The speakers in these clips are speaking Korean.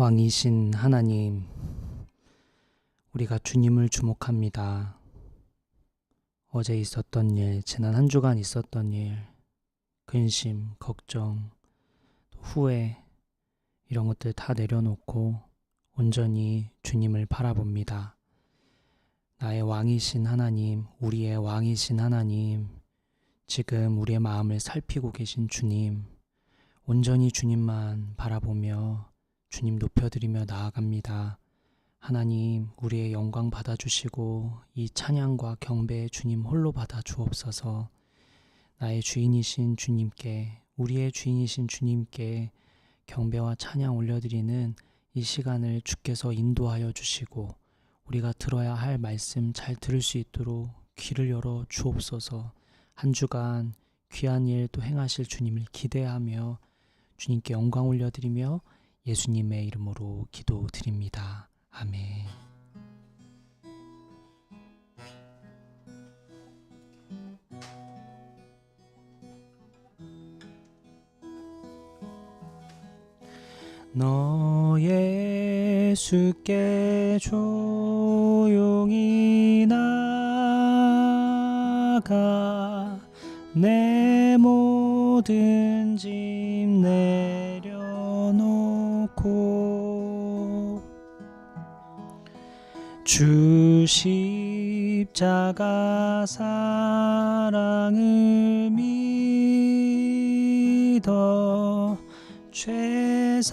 왕이신 하나님, 우리가 주님을 주목합니다. 어제 있었던 일, 지난 한 주간 있었던 일, 근심, 걱정, 후회, 이런 것들 다 내려놓고 온전히 주님을 바라봅니다. 나의 왕이신 하나님, 우리의 왕이신 하나님, 지금 우리의 마음을 살피고 계신 주님, 온전히 주님만 바라보며 주님 높여드리며 나아갑니다. 하나님, 우리의 영광 받아주시고 이 찬양과 경배 주님 홀로 받아 주옵소서. 나의 주인이신 주님께, 우리의 주인이신 주님께 경배와 찬양 올려드리는 이 시간을 주께서 인도하여 주시고 우리가 들어야 할 말씀 잘 들을 수 있도록 귀를 열어 주옵소서. 한 주간 귀한 일 또 행하실 주님을 기대하며 주님께 영광 올려드리며 예수님의 이름으로 기도드립니다. 아멘. 너 예수께 조용히 나가 내 모든 짐 내려놓고 주 십자가 사랑을 믿어 죄사함을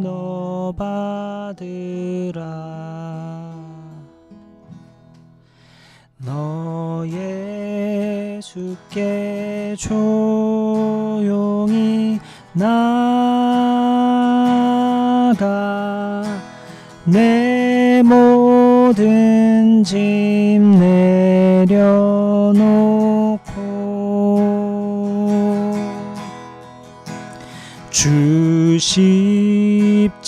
너 받으라. 너 예수께 조용히 나가 내 모든 짐 내려놓고 주 십자가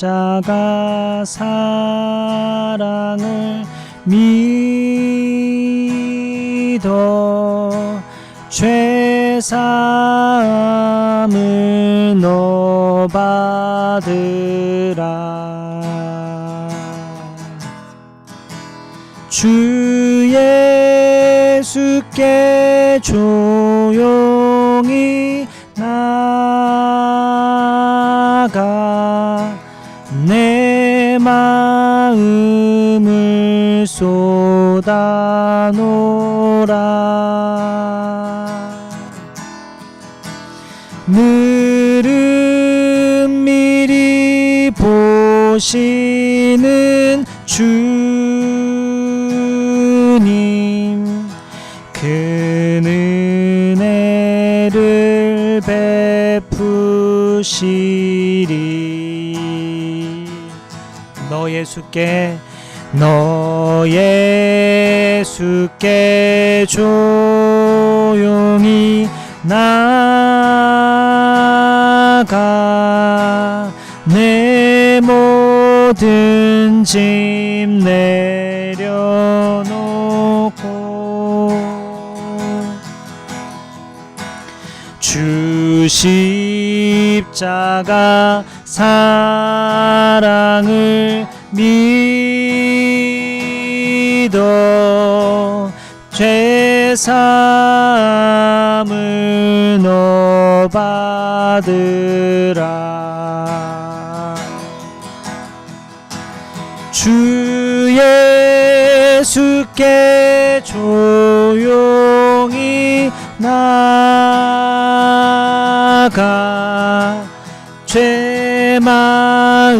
사랑을 믿어 죄사함을 너 받으라. 주 예수께 조용히 나가 내 마음을 쏟아놓으라. 늘은 미리 보시는 주님, 큰 은혜를 베푸시리. 너 예수께 조용히 나가 내 모든 짐 내려놓고 주 십자가 사랑을 믿어 죄사함을 너 받으라. 주 예수께 조용히 나가 죄 마음을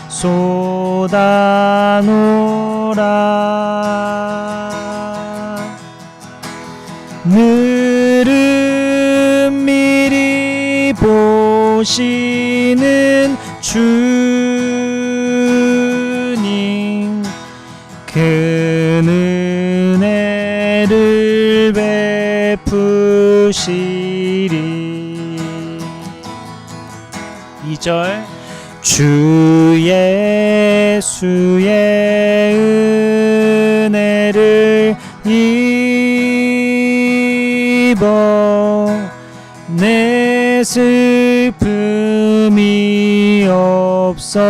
쏟아놓으라. 늘은 미리 보시는 주님, 큰 은혜를 베푸시리. 2절 주 예수의 은혜를 입어 내 슬픔 마음이 없어지리.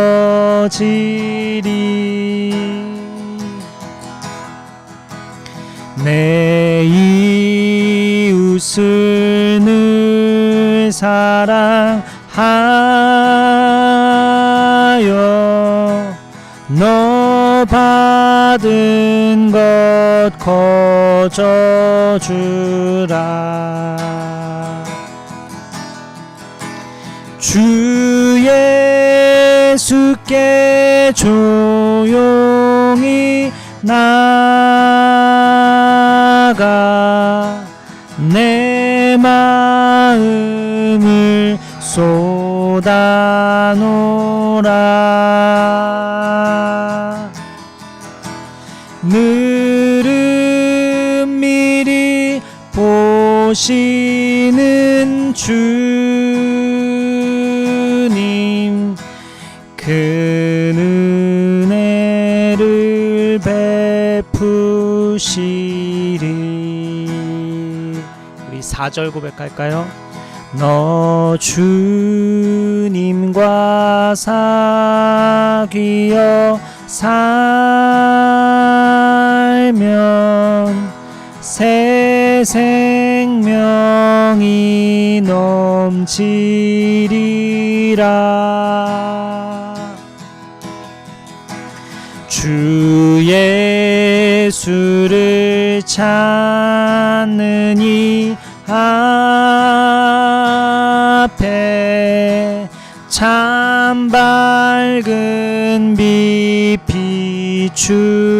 내 이웃을 늘 사랑하여 너 받은 것 거저 주라. 주 예수께 조용히 나가 내 마음을 쏟아놓으라. 늘은 미리 보시는 주님 그 은혜를 베푸시리. 우리 4절 고백할까요? 너 주님과 사귀어 살면 새 생명이 넘치리라. 주 예수를 찾는 이 앞에 참 밝은 빛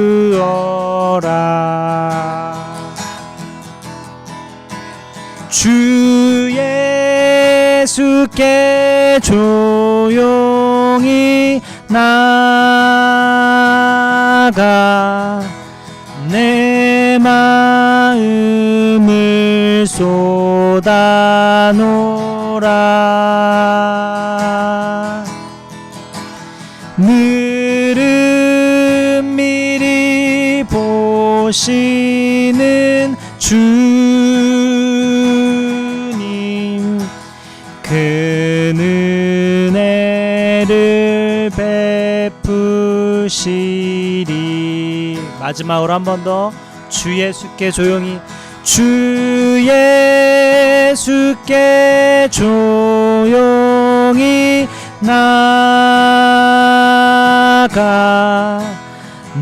비추어라. 주 예수께 조용히 나가 내 마음을 쏟아놓으라. 늘은 미리 보시는 주님 그 은혜를 베푸시리. 마지막으로 한 번 더 주 예수께 조용히. 주 예수께 조용히 나가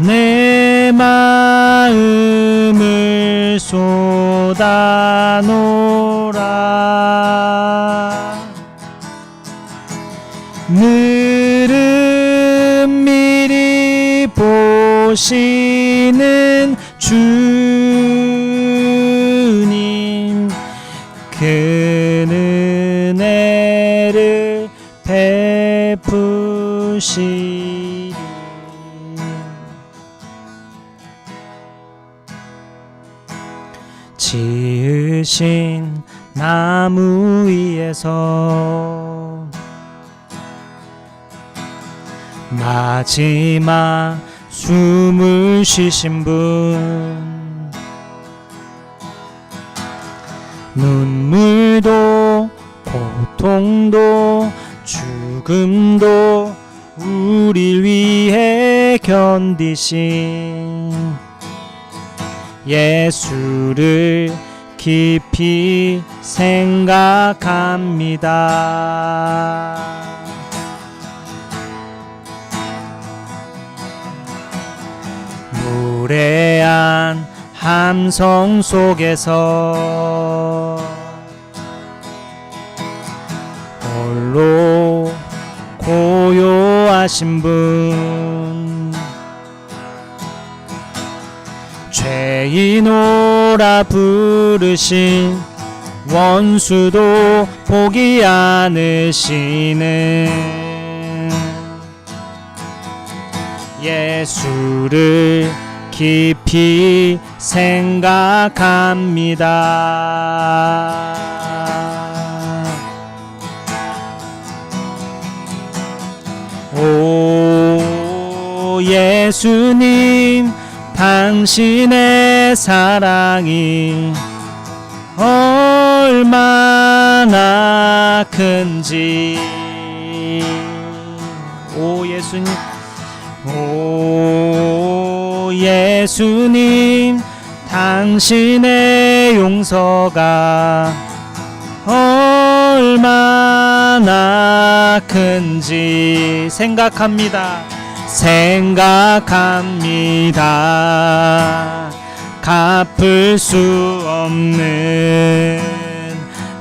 내 마음을 쏟아놓으라. 늘은 미리 보시는 주님 그 은혜를 베푸시리. 지으신 나무 위에서 마지막 숨을 쉬신 분 눈물도 고통도 죽음도 우릴 위해 견디신 예수를 깊이 생각합니다. 무례한 함성 속에서 홀로 고요하신 분 죄인오라 부르신 원수도 포기 않으시는 예수를 깊이 생각합니다. 오 예수님 당신의 사랑이 얼마나 큰지 예수님, 오 예수님, 당신의 용서가 얼마나 큰지 생각합니다. 갚을 수 없는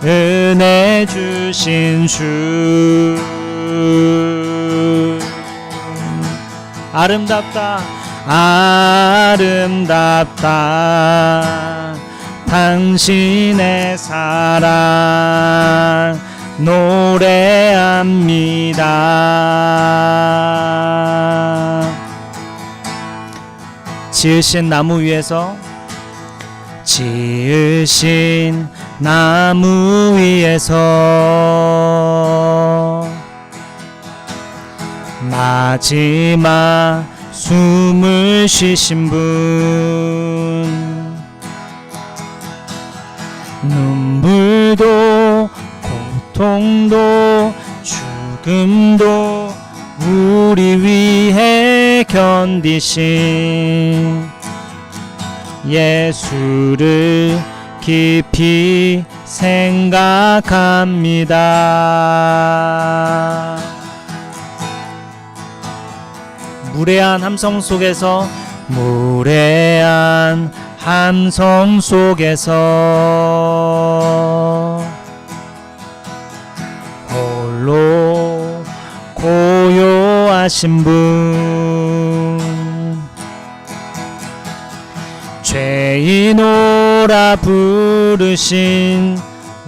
은혜 주신 주. 아름답다 당신의 사랑 노래합니다. 지으신 나무 위에서 마지막 숨을 쉬신 분, 눈물도 고통도 죽음도 우리 위해 견디신 예수를 깊이 생각합니다. 무례한 함성 속에서 홀로 고요하신 분, 죄인오라 부르신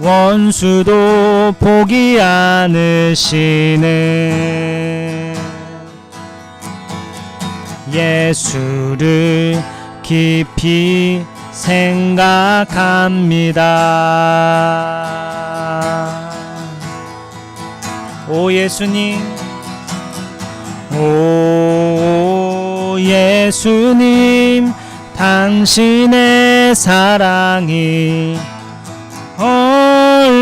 원수도 포기 않으시는 예수를 깊이 생각합니다. 오 예수님, 오 예수님, 당신의 사랑이 얼마나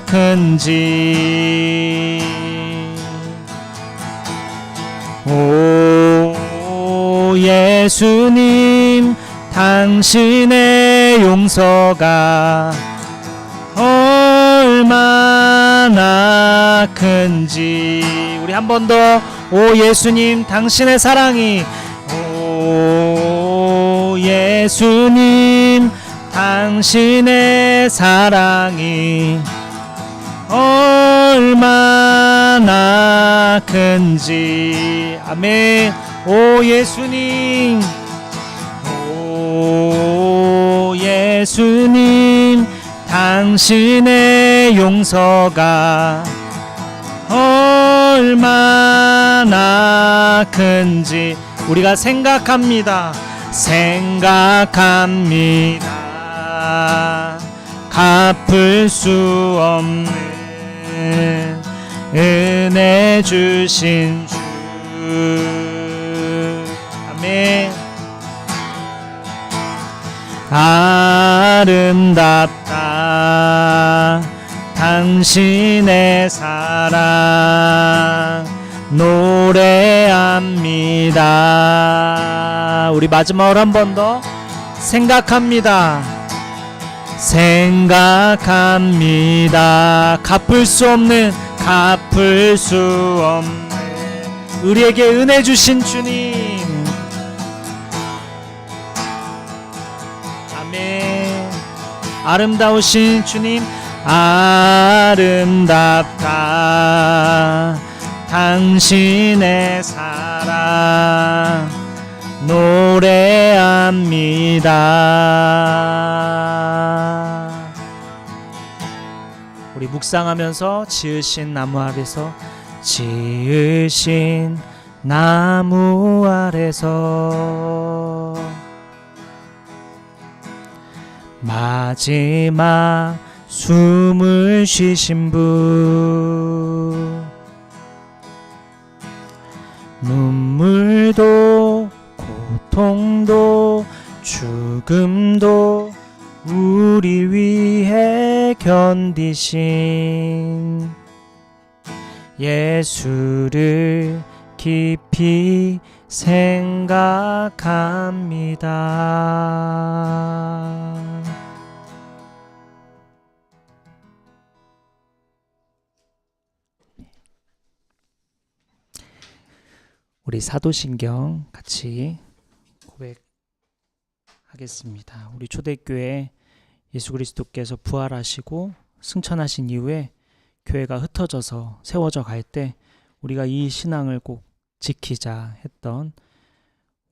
큰지, 오 예수님, 당신의 용서가 얼마나 큰지. 우리 한 번 더, 오 예수님, 당신의 사랑이, 오 예수님, 당신의 사랑이 얼마나 큰지. 아멘. 오 예수님, 오 예수님, 당신의 용서가 얼마나 큰지 우리가 생각합니다. 갚을 수 없는 은혜 주신 주. 아멘. 아름답다 당신의 사랑 노래합니다. 우리 마지막으로 한 번 더 생각합니다. 갚을 수 없는 우리에게 은혜 주신 주님. 아멘. 아름다우신 주님, 아름답다 당신의 사랑 노래합니다. 우리 묵상하면서 지으신 나무 아래서 마지막 숨을 쉬신 분, 눈물도 고통도 죽음도 우리 위해 견디신 예수를 깊이 생각합니다. 우리 사도신경 같이 고백하겠습니다. 우리 초대교회 예수 그리스도께서 부활하시고 승천하신 이후에 교회가 흩어져서 세워져 갈 때 우리가 이 신앙을 꼭 지키자 했던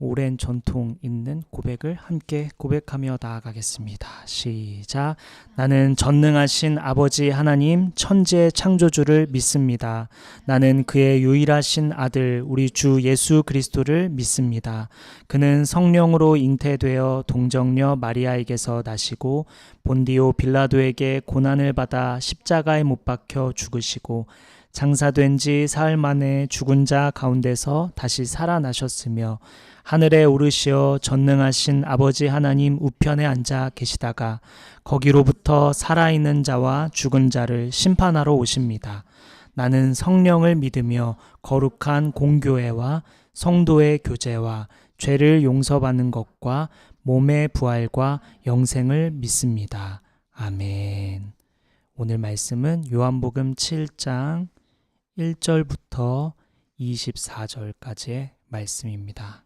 오랜 전통 있는 고백을 함께 고백하며 나아가겠습니다. 시작. 나는 전능하신 아버지 하나님 천지의 창조주를 믿습니다. 나는 그의 유일하신 아들 우리 주 예수 그리스도를 믿습니다. 그는 성령으로 잉태되어 동정녀 마리아에게서 나시고 본디오 빌라도에게 고난을 받아 십자가에 못 박혀 죽으시고 장사된 지 사흘 만에 죽은 자 가운데서 다시 살아나셨으며 하늘에 오르시어 전능하신 아버지 하나님 우편에 앉아 계시다가 거기로부터 살아있는 자와 죽은 자를 심판하러 오십니다. 나는 성령을 믿으며 거룩한 공교회와 성도의 교제와 죄를 용서받는 것과 몸의 부활과 영생을 믿습니다. 아멘. 오늘 말씀은 요한복음 7장 1절부터 24절까지의 말씀입니다.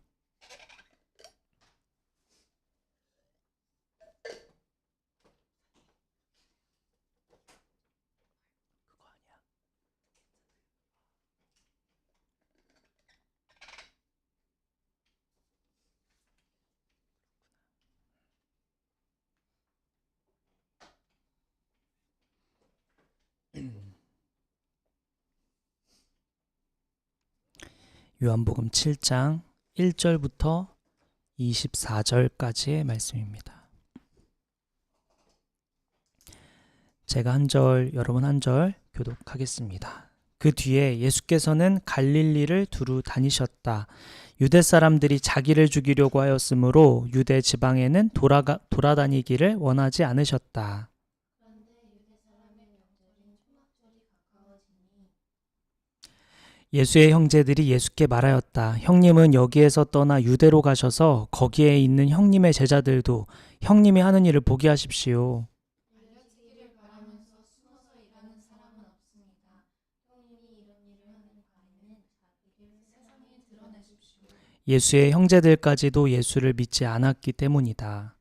요한복음 7장 1절부터 24절까지의 말씀입니다. 제가 한 절, 여러분 한 절 교독하겠습니다. 그 뒤에 예수께서는 갈릴리를 두루 다니셨다. 유대 사람들이 자기를 죽이려고 하였으므로 유대 지방에는 돌아다니기를 원하지 않으셨다. 예수의 형제들이 예수께 말하였다. 형님은 여기에서 떠나 유대로 가셔서 거기에 있는 형님의 제자들도 형님이 하는 일을 보게 하십시오. 예수의 형제들까지도 예수를 믿지 않았기 때문이다.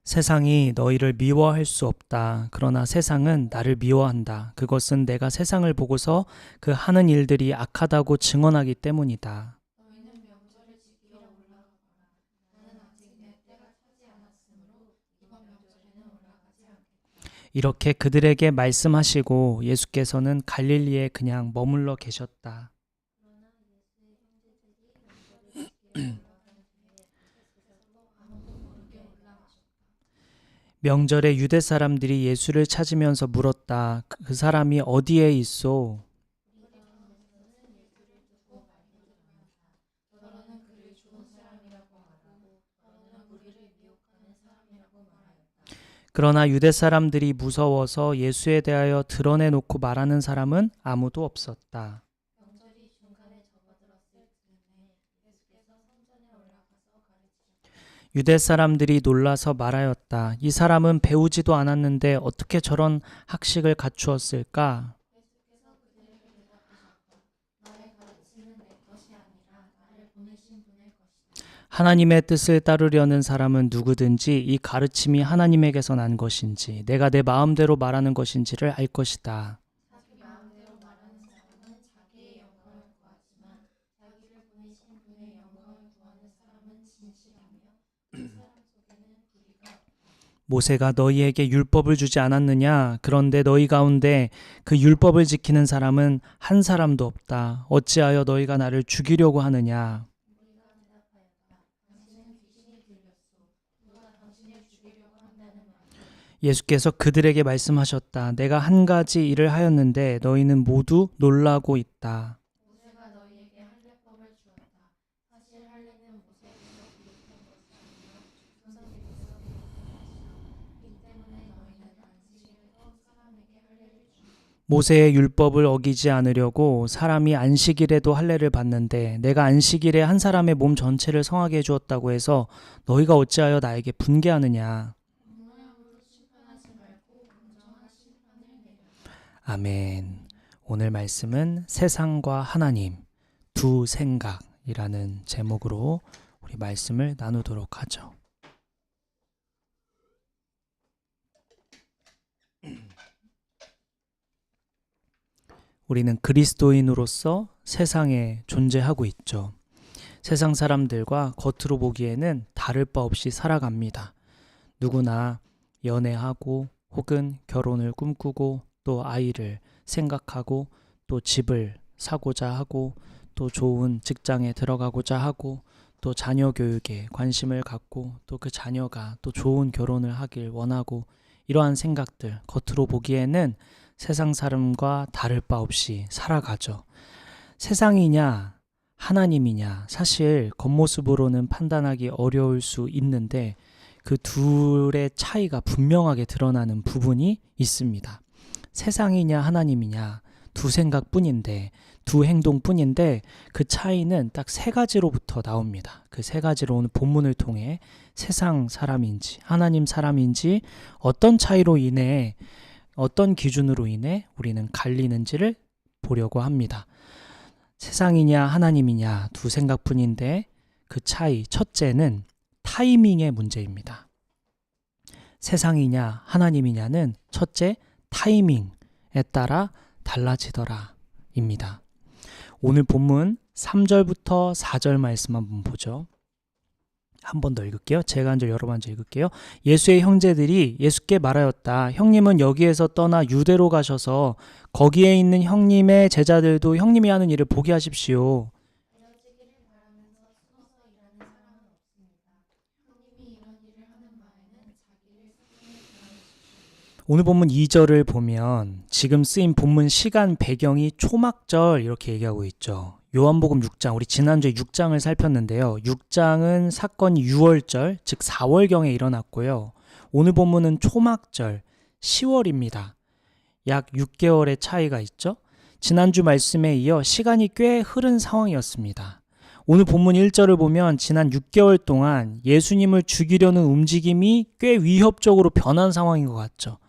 세상이 너희를 미워할 수 없다. 그러나 세상은 나를 미워한다. 그것은 내가 세상을 보고서 그 하는 일들이 악하다고 증언하기 때문이다. 이렇게 그들에게 말씀하시고 예수께서는 갈릴리에 그냥 머물러 계셨다. 명절에 유대 사람들이 예수를 찾으면서 물었다. 그 사람이 어디에 있소? 그러나 유대 사람들이 무서워서 예수에 대하여 드러내놓고 말하는 사람은 아무도 없었다. 유대 사람들이 놀라서 말하였다. 이 사람은 배우지도 않았는데 어떻게 저런 학식을 갖추었을까? 하나님의 뜻을 따르려는 사람은 누구든지 이 가르침이 하나님에게서 난 것인지 내가 내 마음대로 말하는 것인지를 알 것이다. 모세가 너희에게 율법을 주지 않았느냐? 그런데 너희 가운데 그 율법을 지키는 사람은 한 사람도 없다. 어찌하여 너희가 나를 죽이려고 하느냐? 예수께서 그들에게 말씀하셨다. 내가 한 가지 일을 하였는데 너희는 모두 놀라고 있다. 모세의 율법을 어기지 않으려고 사람이 안식일에도 할례를 받는데 내가 안식일에 한 사람의 몸 전체를 성하게 해주었다고 해서 너희가 어찌하여 나에게 분개하느냐. 아멘. 오늘 말씀은 세상과 하나님 두 생각이라는 제목으로 우리 말씀을 나누도록 하죠. 우리는 그리스도인으로서 세상에 존재하고 있죠. 세상 사람들과 겉으로 보기에는 다를 바 없이 살아갑니다. 누구나 연애하고 혹은 결혼을 꿈꾸고 또 아이를 생각하고 또 집을 사고자 하고 또 좋은 직장에 들어가고자 하고 또 자녀 교육에 관심을 갖고 또 그 자녀가 또 좋은 결혼을 하길 원하고 이러한 생각들 겉으로 보기에는 세상 사람과 다를 바 없이 살아가죠. 세상이냐 하나님이냐 사실 겉모습으로는 판단하기 어려울 수 있는데 그 둘의 차이가 분명하게 드러나는 부분이 있습니다. 세상이냐 하나님이냐 두 생각뿐인데 두 행동뿐인데 그 차이는 딱 세 가지로부터 나옵니다. 그 세 가지로 오늘 본문을 통해 세상 사람인지 하나님 사람인지 어떤 차이로 인해 어떤 기준으로 인해 우리는 갈리는지를 보려고 합니다. 세상이냐 하나님이냐 두 생각뿐인데 그 차이 첫째는 타이밍의 문제입니다. 세상이냐 하나님이냐는 첫째 타이밍에 따라 달라지더라 입니다. 오늘 본문 3절부터 4절 말씀 한번 보죠. 한 번 더 읽을게요. 제가 한 절 여러 번 읽을게요. 예수의 형제들이 예수께 말하였다. 형님은 여기에서 떠나 유대로 가셔서 거기에 있는 형님의 제자들도 형님이 하는 일을 보게 하십시오. 오늘 본문 2절을 보면 지금 쓰인 본문 시간 배경이 초막절 이렇게 얘기하고 있죠. 요한복음 6장, 우리 지난주에 6장을 살폈는데요. 6장은 사건이 6월절, 즉 4월경에 일어났고요. 오늘 본문은 초막절, 10월입니다. 약 6개월의 차이가 있죠. 지난주 말씀에 이어 시간이 꽤 흐른 상황이었습니다. 오늘 본문 1절을 보면 지난 6개월 동안 예수님을 죽이려는 움직임이 꽤 위협적으로 변한 상황인 것 같죠.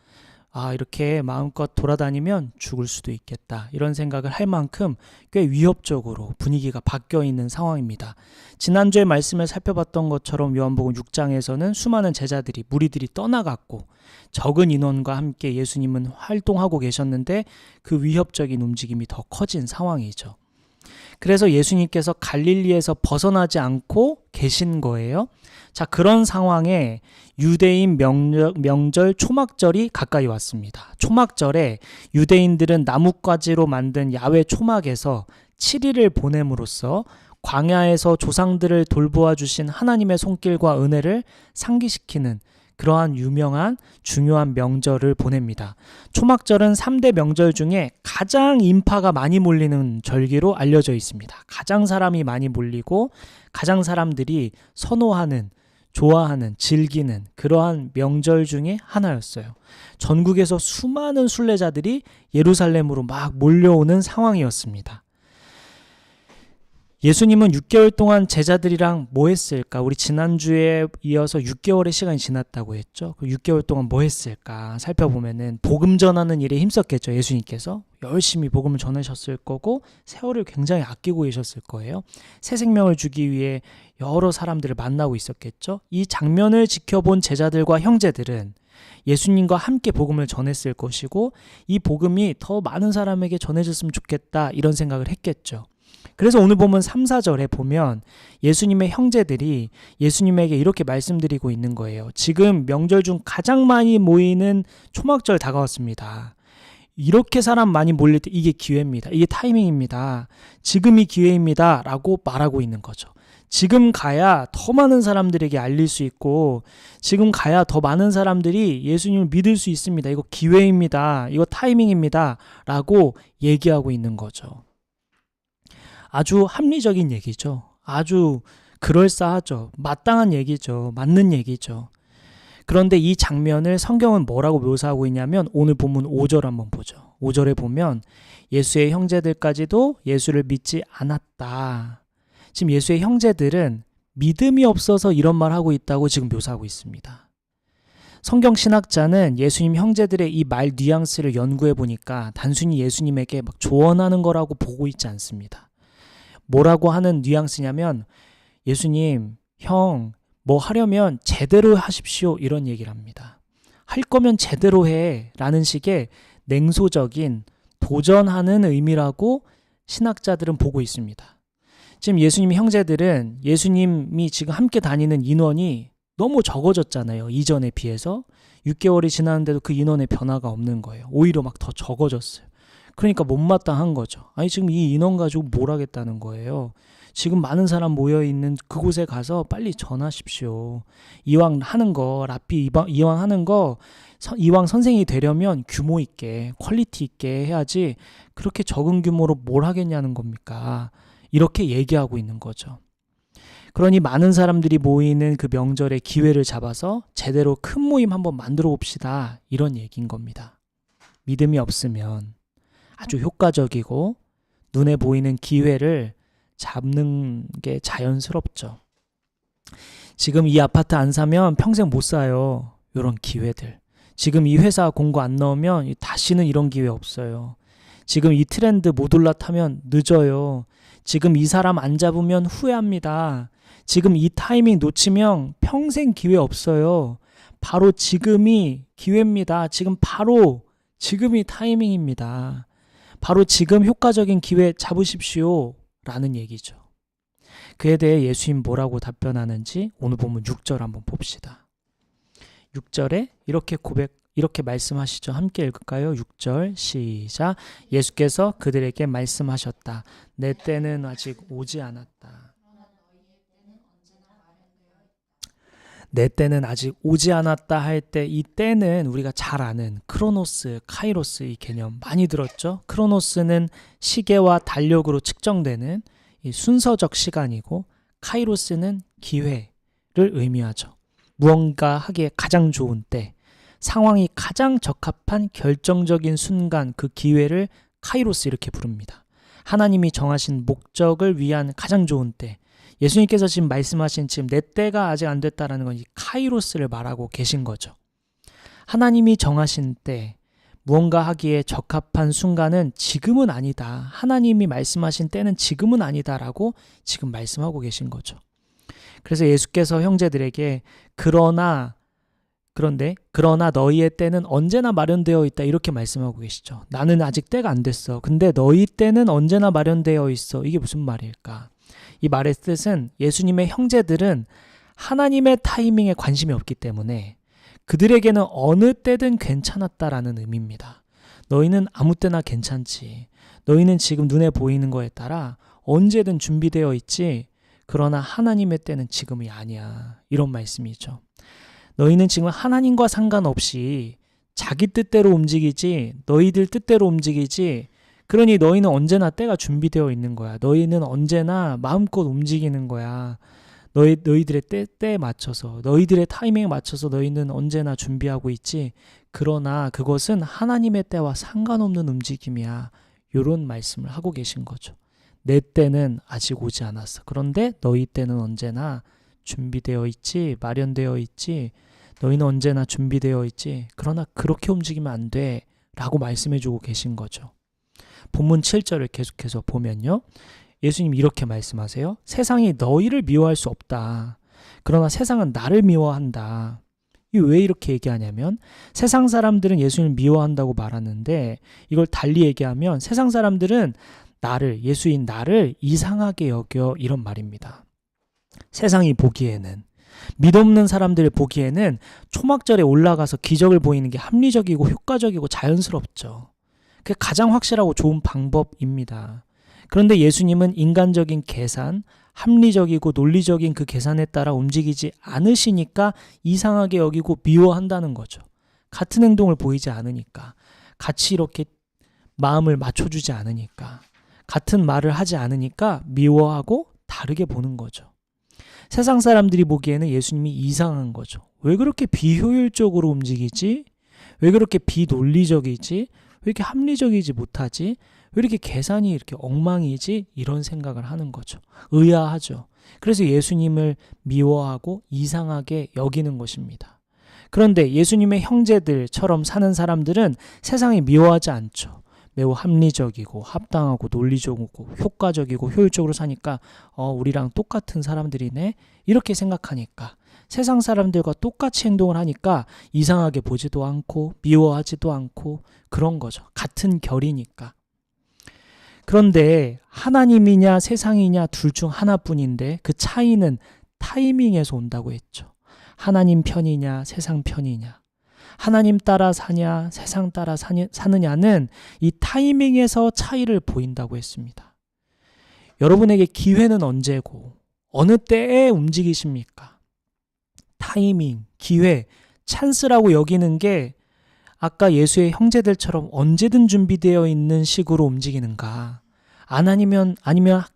이렇게 마음껏 돌아다니면 죽을 수도 있겠다. 이런 생각을 할 만큼 꽤 위협적으로 분위기가 바뀌어 있는 상황입니다. 지난주에 말씀을 살펴봤던 것처럼 요한복음 6장에서는 수많은 제자들이 무리들이 떠나갔고 적은 인원과 함께 예수님은 활동하고 계셨는데 그 위협적인 움직임이 더 커진 상황이죠. 그래서 예수님께서 갈릴리에서 벗어나지 않고 계신 거예요. 자, 그런 상황에 유대인 명절 초막절이 가까이 왔습니다. 초막절에 유대인들은 나뭇가지로 만든 야외 초막에서 7일을 보냄으로써 광야에서 조상들을 돌보아 주신 하나님의 손길과 은혜를 상기시키는 그러한 유명한 중요한 명절을 보냅니다. 초막절은 3대 명절 중에 가장 인파가 많이 몰리는 절기로 알려져 있습니다. 가장 사람이 많이 몰리고 가장 사람들이 선호하는, 좋아하는, 즐기는 그러한 명절 중에 하나였어요. 전국에서 수많은 순례자들이 예루살렘으로 막 몰려오는 상황이었습니다. 예수님은 6개월 동안 제자들이랑 뭐 했을까? 우리 지난주에 이어서 6개월의 시간이 지났다고 했죠. 그 6개월 동안 뭐 했을까? 살펴보면은 복음 전하는 일에 힘썼겠죠. 예수님께서 열심히 복음을 전하셨을 거고 세월을 굉장히 아끼고 계셨을 거예요. 새 생명을 주기 위해 여러 사람들을 만나고 있었겠죠. 이 장면을 지켜본 제자들과 형제들은 예수님과 함께 복음을 전했을 것이고 이 복음이 더 많은 사람에게 전해졌으면 좋겠다 이런 생각을 했겠죠. 그래서 오늘 보면 3, 4절에 보면 예수님의 형제들이 예수님에게 이렇게 말씀드리고 있는 거예요. 지금 명절 중 가장 많이 모이는 초막절 다가왔습니다. 이렇게 사람 많이 몰릴 때 이게 기회입니다. 이게 타이밍입니다. 지금이 기회입니다. 라고 말하고 있는 거죠. 지금 가야 더 많은 사람들에게 알릴 수 있고 지금 가야 더 많은 사람들이 예수님을 믿을 수 있습니다. 이거 기회입니다. 이거 타이밍입니다. 라고 얘기하고 있는 거죠. 아주 합리적인 얘기죠. 아주 그럴싸하죠. 마땅한 얘기죠. 맞는 얘기죠. 그런데 이 장면을 성경은 뭐라고 묘사하고 있냐면 오늘 본문 5절 한번 보죠. 5절에 보면 예수의 형제들까지도 예수를 믿지 않았다. 지금 예수의 형제들은 믿음이 없어서 이런 말 하고 있다고 지금 묘사하고 있습니다. 성경 신학자는 예수님 형제들의 이 말 뉘앙스를 연구해 보니까 단순히 예수님에게 막 조언하는 거라고 보고 있지 않습니다. 뭐라고 하는 뉘앙스냐면 예수님, 형, 뭐 하려면 제대로 하십시오 이런 얘기를 합니다. 할 거면 제대로 해 라는 식의 냉소적인 도전하는 의미라고 신학자들은 보고 있습니다. 지금 예수님 형제들은 예수님이 지금 함께 다니는 인원이 너무 적어졌잖아요. 이전에 비해서 6개월이 지났는데도 그 인원의 변화가 없는 거예요. 오히려 막 더 적어졌어요. 그러니까 못마땅한 거죠. 아니 지금 이 인원 가지고 뭘 하겠다는 거예요. 지금 많은 사람 모여있는 그곳에 가서 빨리 전하십시오. 이왕 하는 거 랍비 이왕 하는 거 이왕 선생이 되려면 규모 있게 퀄리티 있게 해야지 그렇게 적은 규모로 뭘 하겠냐는 겁니까? 이렇게 얘기하고 있는 거죠. 그러니 많은 사람들이 모이는 그 명절에 기회를 잡아서 제대로 큰 모임 한번 만들어 봅시다. 이런 얘기인 겁니다. 믿음이 없으면 아주 효과적이고 눈에 보이는 기회를 잡는 게 자연스럽죠. 지금 이 아파트 안 사면 평생 못 사요. 이런 기회들. 지금 이 회사 공고 안 넣으면 다시는 이런 기회 없어요. 지금 이 트렌드 못 올라타면 늦어요. 지금 이 사람 안 잡으면 후회합니다. 지금 이 타이밍 놓치면 평생 기회 없어요. 바로 지금이 기회입니다. 지금이 타이밍입니다. 바로 지금 효과적인 기회 잡으십시오. 라는 얘기죠. 그에 대해 예수님 뭐라고 답변하는지 오늘 보면 6절 한번 봅시다. 6절에 이렇게 말씀하시죠. 함께 읽을까요? 6절 시작. 예수께서 그들에게 말씀하셨다. 내 때는 아직 오지 않았다. 내 때는 아직 오지 않았다 할 때 이 때는 우리가 잘 아는 크로노스, 카이로스 이 개념 많이 들었죠? 크로노스는 시계와 달력으로 측정되는 이 순서적 시간이고 카이로스는 기회를 의미하죠. 무언가 하기에 가장 좋은 때, 상황이 가장 적합한 결정적인 순간 그 기회를 카이로스 이렇게 부릅니다. 하나님이 정하신 목적을 위한 가장 좋은 때, 예수님께서 지금 말씀하신 지금 내 때가 아직 안 됐다라는 건 이 카이로스를 말하고 계신 거죠. 하나님이 정하신 때, 무언가 하기에 적합한 순간은 지금은 아니다. 하나님이 말씀하신 때는 지금은 아니다라고 지금 말씀하고 계신 거죠. 그래서 예수께서 형제들에게 그러나 너희의 때는 언제나 마련되어 있다 이렇게 말씀하고 계시죠. 나는 아직 때가 안 됐어. 근데 너희 때는 언제나 마련되어 있어. 이게 무슨 말일까? 이 말의 뜻은 예수님의 형제들은 하나님의 타이밍에 관심이 없기 때문에 그들에게는 어느 때든 괜찮았다라는 의미입니다. 너희는 아무 때나 괜찮지. 너희는 지금 눈에 보이는 거에 따라 언제든 준비되어 있지. 그러나 하나님의 때는 지금이 아니야. 이런 말씀이죠. 너희는 지금 하나님과 상관없이 자기 뜻대로 움직이지 너희들 뜻대로 움직이지 그러니 너희는 언제나 때가 준비되어 있는 거야. 너희는 언제나 마음껏 움직이는 거야. 너희들의 때에 맞춰서 너희들의 타이밍에 맞춰서 너희는 언제나 준비하고 있지. 그러나 그것은 하나님의 때와 상관없는 움직임이야. 이런 말씀을 하고 계신 거죠. 내 때는 아직 오지 않았어. 그런데 너희 때는 언제나 준비되어 있지. 마련되어 있지. 너희는 언제나 준비되어 있지. 그러나 그렇게 움직이면 안 돼. 라고 말씀해주고 계신 거죠. 본문 7절을 계속해서 보면요. 예수님 이렇게 말씀하세요. 세상이 너희를 미워할 수 없다. 그러나 세상은 나를 미워한다. 이 왜 이렇게 얘기하냐면 세상 사람들은 예수님을 미워한다고 말하는데 이걸 달리 얘기하면 세상 사람들은 예수인 나를 이상하게 여겨 이런 말입니다. 세상이 보기에는 믿없는 사람들 보기에는 초막절에 올라가서 기적을 보이는 게 합리적이고 효과적이고 자연스럽죠. 그게 가장 확실하고 좋은 방법입니다. 그런데 예수님은 인간적인 계산, 합리적이고 논리적인 그 계산에 따라 움직이지 않으시니까 이상하게 여기고 미워한다는 거죠. 같은 행동을 보이지 않으니까, 같이 이렇게 마음을 맞춰주지 않으니까, 같은 말을 하지 않으니까 미워하고 다르게 보는 거죠. 세상 사람들이 보기에는 예수님이 이상한 거죠. 왜 그렇게 비효율적으로 움직이지? 왜 그렇게 비논리적이지? 왜 이렇게 합리적이지 못하지? 왜 이렇게 계산이 이렇게 엉망이지? 이런 생각을 하는 거죠. 의아하죠. 그래서 예수님을 미워하고 이상하게 여기는 것입니다. 그런데 예수님의 형제들처럼 사는 사람들은 세상이 미워하지 않죠. 매우 합리적이고 합당하고 논리적이고 효과적이고 효율적으로 사니까 우리랑 똑같은 사람들이네 이렇게 생각하니까 세상 사람들과 똑같이 행동을 하니까 이상하게 보지도 않고 미워하지도 않고 그런 거죠. 같은 결이니까. 그런데 하나님이냐 세상이냐 둘 중 하나뿐인데 그 차이는 타이밍에서 온다고 했죠. 하나님 편이냐 세상 편이냐, 하나님 따라 사냐 세상 따라 사느냐는 이 타이밍에서 차이를 보인다고 했습니다. 여러분에게 기회는 언제고 어느 때에 움직이십니까? 타이밍, 기회, 찬스라고 여기는 게 아까 예수의 형제들처럼 언제든 준비되어 있는 식으로 움직이는가, 아니면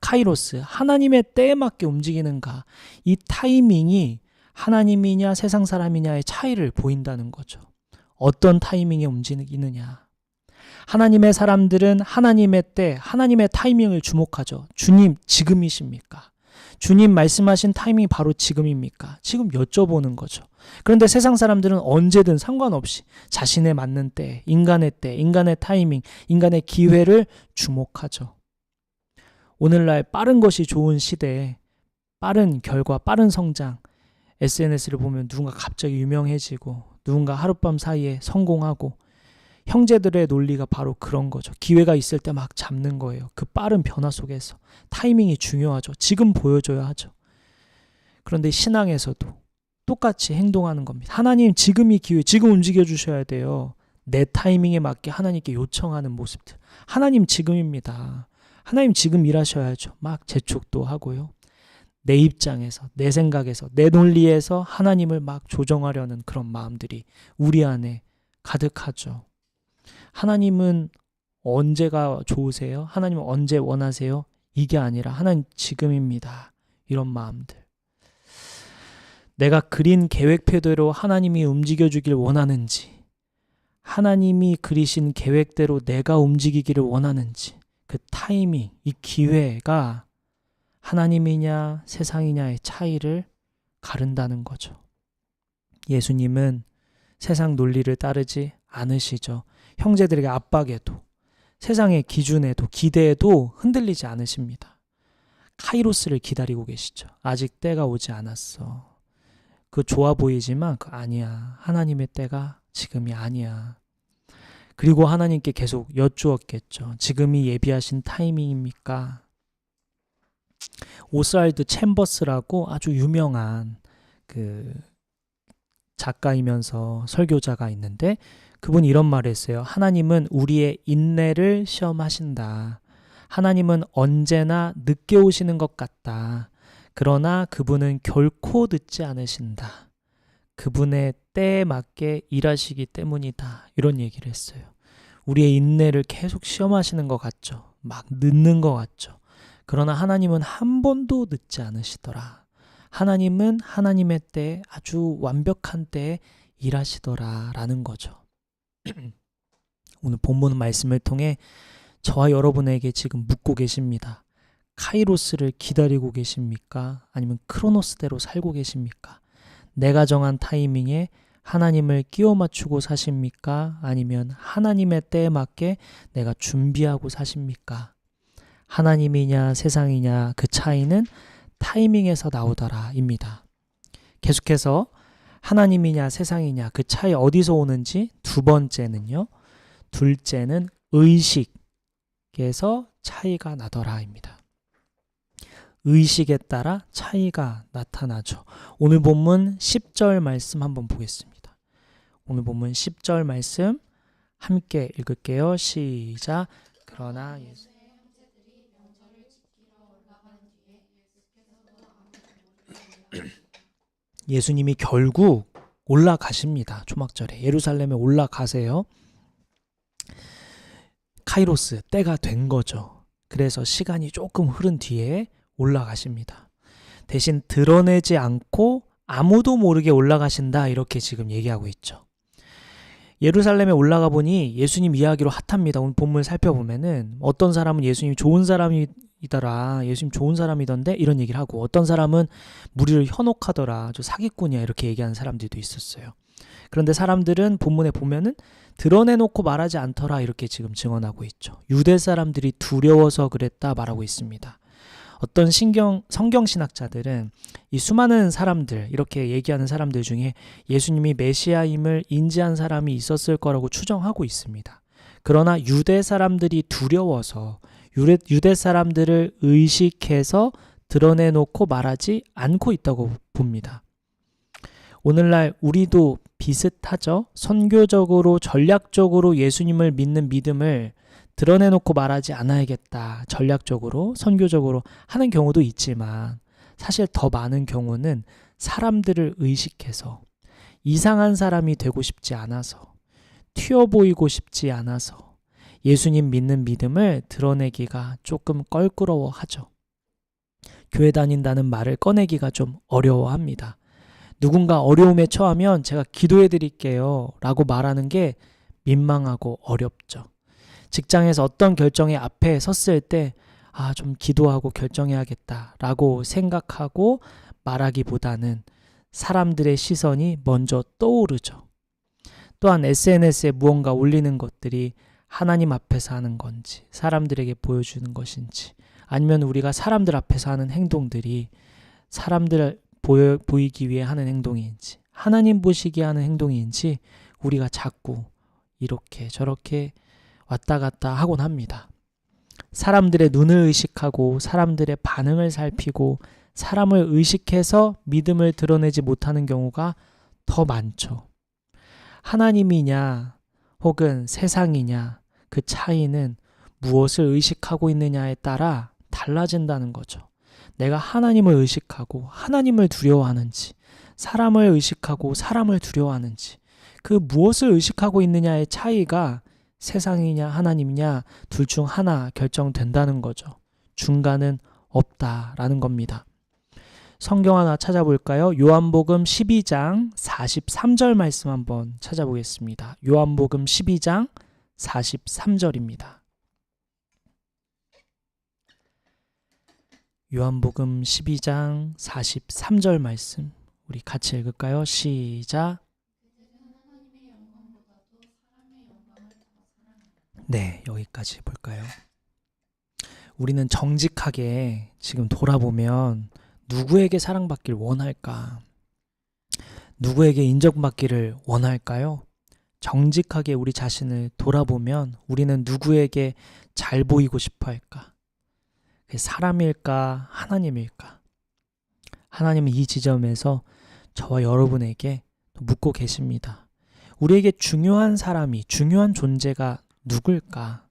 카이로스, 하나님의 때에 맞게 움직이는가, 이 타이밍이 하나님이냐 세상 사람이냐의 차이를 보인다는 거죠. 어떤 타이밍에 움직이느냐. 하나님의 사람들은 하나님의 때, 하나님의 타이밍을 주목하죠. 주님, 지금이십니까? 주님 말씀하신 타이밍이 바로 지금입니까? 지금 여쭤보는 거죠. 그런데 세상 사람들은 언제든 상관없이 자신에 맞는 때, 인간의 타이밍, 인간의 기회를 주목하죠. 오늘날 빠른 것이 좋은 시대에 빠른 결과, 빠른 성장, SNS를 보면 누군가 갑자기 유명해지고 누군가 하룻밤 사이에 성공하고, 형제들의 논리가 바로 그런 거죠. 기회가 있을 때 막 잡는 거예요. 그 빠른 변화 속에서 타이밍이 중요하죠. 지금 보여줘야 하죠. 그런데 신앙에서도 똑같이 행동하는 겁니다. 하나님 지금이 기회, 지금 움직여 주셔야 돼요. 내 타이밍에 맞게 하나님께 요청하는 모습들. 하나님 지금입니다. 하나님 지금 일하셔야죠. 막 재촉도 하고요. 내 입장에서, 내 생각에서, 내 논리에서 하나님을 막 조정하려는 그런 마음들이 우리 안에 가득하죠. 하나님은 언제가 좋으세요? 하나님은 언제 원하세요? 이게 아니라 하나님 지금입니다. 이런 마음들. 내가 그린 계획표대로 하나님이 움직여주길 원하는지, 하나님이 그리신 계획대로 내가 움직이기를 원하는지, 그 타이밍, 이 기회가 하나님이냐 세상이냐의 차이를 가른다는 거죠. 예수님은 세상 논리를 따르지 않으시죠. 형제들에게 압박에도, 세상의 기준에도, 기대에도 흔들리지 않으십니다. 카이로스를 기다리고 계시죠. 아직 때가 오지 않았어. 그 좋아 보이지만 그 아니야. 하나님의 때가 지금이 아니야. 그리고 하나님께 계속 여쭈었겠죠. 지금이 예비하신 타이밍입니까? 오스왈드 챔버스라고 아주 유명한 그 작가이면서 설교자가 있는데, 그분이 이런 말을 했어요. 하나님은 우리의 인내를 시험하신다. 하나님은 언제나 늦게 오시는 것 같다. 그러나 그분은 결코 늦지 않으신다. 그분의 때에 맞게 일하시기 때문이다. 이런 얘기를 했어요. 우리의 인내를 계속 시험하시는 것 같죠. 막 늦는 것 같죠. 그러나 하나님은 한 번도 늦지 않으시더라. 하나님은 하나님의 때에 아주 완벽한 때에 일하시더라 라는 거죠. 오늘 본문 말씀을 통해 저와 여러분에게 지금 묻고 계십니다. 카이로스를 기다리고 계십니까? 아니면 크로노스대로 살고 계십니까? 내가 정한 타이밍에 하나님을 끼워 맞추고 사십니까? 아니면 하나님의 때에 맞게 내가 준비하고 사십니까? 하나님이냐 세상이냐 그 차이는 타이밍에서 나오더라입니다. 계속해서 하나님이냐 세상이냐 그 차이 어디서 오는지, 두 번째는요. 둘째는 의식에서 차이가 나더라입니다. 의식에 따라 차이가 나타나죠. 오늘 본문 10절 말씀 한번 보겠습니다. 오늘 본문 10절 말씀 함께 읽을게요. 시작. 그러나 예수님이 결국 올라가십니다. 초막절에 예루살렘에 올라가세요. 카이로스, 때가 된 거죠. 그래서 시간이 조금 흐른 뒤에 올라가십니다. 대신 드러내지 않고 아무도 모르게 올라가신다, 이렇게 지금 얘기하고 있죠. 예루살렘에 올라가 보니 예수님 이야기로 핫합니다. 오늘 본문을 살펴보면은 어떤 사람은 예수님이 좋은 사람이더라, 예수님 좋은 사람이던데, 이런 얘기를 하고, 어떤 사람은 무리를 현혹하더라, 저 사기꾼이야, 이렇게 얘기하는 사람들도 있었어요. 그런데 사람들은 본문에 보면은 드러내놓고 말하지 않더라, 이렇게 지금 증언하고 있죠. 유대 사람들이 두려워서 그랬다 말하고 있습니다. 어떤 성경신학자들은 이 수많은 사람들, 이렇게 얘기하는 사람들 중에 예수님이 메시아임을 인지한 사람이 있었을 거라고 추정하고 있습니다. 그러나 유대 사람들이 두려워서, 유대 사람들을 의식해서 드러내놓고 말하지 않고 있다고 봅니다. 오늘날 우리도 비슷하죠? 선교적으로, 전략적으로 예수님을 믿는 믿음을 드러내놓고 말하지 않아야겠다, 전략적으로, 선교적으로 하는 경우도 있지만, 사실 더 많은 경우는 사람들을 의식해서, 이상한 사람이 되고 싶지 않아서, 튀어 보이고 싶지 않아서 예수님 믿는 믿음을 드러내기가 조금 껄끄러워하죠. 교회 다닌다는 말을 꺼내기가 좀 어려워합니다. 누군가 어려움에 처하면 제가 기도해 드릴게요 라고 말하는 게 민망하고 어렵죠. 직장에서 어떤 결정의 앞에 섰을 때 좀 기도하고 결정해야겠다 라고 생각하고 말하기보다는 사람들의 시선이 먼저 떠오르죠. 또한 SNS에 무언가 올리는 것들이 하나님 앞에서 하는 건지, 사람들에게 보여주는 것인지, 아니면 우리가 사람들 앞에서 하는 행동들이 사람들 보이기 위해 하는 행동인지, 하나님 보시기에 하는 행동인지, 우리가 자꾸 이렇게 저렇게 왔다 갔다 하곤 합니다. 사람들의 눈을 의식하고 사람들의 반응을 살피고 사람을 의식해서 믿음을 드러내지 못하는 경우가 더 많죠. 하나님이냐 혹은 세상이냐, 그 차이는 무엇을 의식하고 있느냐에 따라 달라진다는 거죠. 내가 하나님을 의식하고 하나님을 두려워하는지, 사람을 의식하고 사람을 두려워하는지, 그 무엇을 의식하고 있느냐의 차이가 세상이냐 하나님이냐 둘 중 하나 결정된다는 거죠. 중간은 없다라는 겁니다. 성경 하나 찾아볼까요? 요한복음 12장 43절 말씀 한번 찾아보겠습니다. 요한복음 12장 43절입니다. 요한복음 12장 43절 말씀 우리 같이 읽을까요? 시작. 네, 여기까지 볼까요? 우리는 정직하게 지금 돌아보면 누구에게 사랑받길 원할까? 누구에게 인정받기를 원할까요? 정직하게 우리 자신을 돌아보면 우리는 누구에게 잘 보이고 싶어 할까? 사람일까? 하나님일까? 하나님은 이 지점에서 저와 여러분에게 묻고 계십니다. 우리에게 중요한 사람이, 중요한 존재가 누굴까?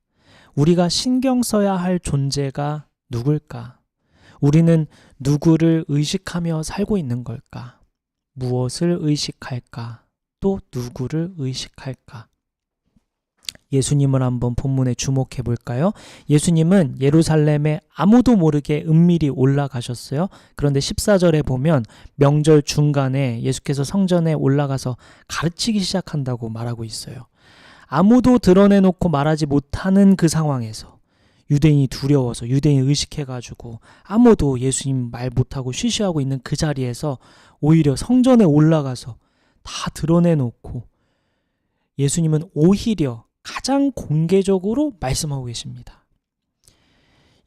우리가 신경 써야 할 존재가 누굴까? 우리는 누구를 의식하며 살고 있는 걸까? 무엇을 의식할까? 또 누구를 의식할까? 예수님을 한번 본문에 주목해 볼까요? 예수님은 예루살렘에 아무도 모르게 은밀히 올라가셨어요. 그런데 14절에 보면 명절 중간에 예수께서 성전에 올라가서 가르치기 시작한다고 말하고 있어요. 아무도 드러내놓고 말하지 못하는 그 상황에서 유대인이 두려워서, 유대인이 의식해가지고 아무도 예수님 말 못하고 쉬쉬하고 있는 그 자리에서 오히려 성전에 올라가서 다 드러내놓고 예수님은 오히려 가장 공개적으로 말씀하고 계십니다.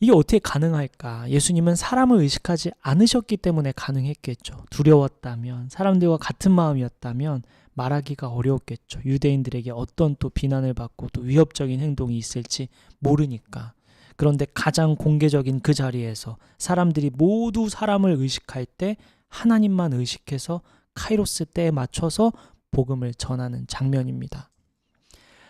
이게 어떻게 가능할까? 예수님은 사람을 의식하지 않으셨기 때문에 가능했겠죠. 두려웠다면, 사람들과 같은 마음이었다면 말하기가 어려웠겠죠. 유대인들에게 어떤 또 비난을 받고 또 위협적인 행동이 있을지 모르니까. 그런데 가장 공개적인 그 자리에서 사람들이 모두 사람을 의식할 때 하나님만 의식해서 카이로스 때에 맞춰서 복음을 전하는 장면입니다.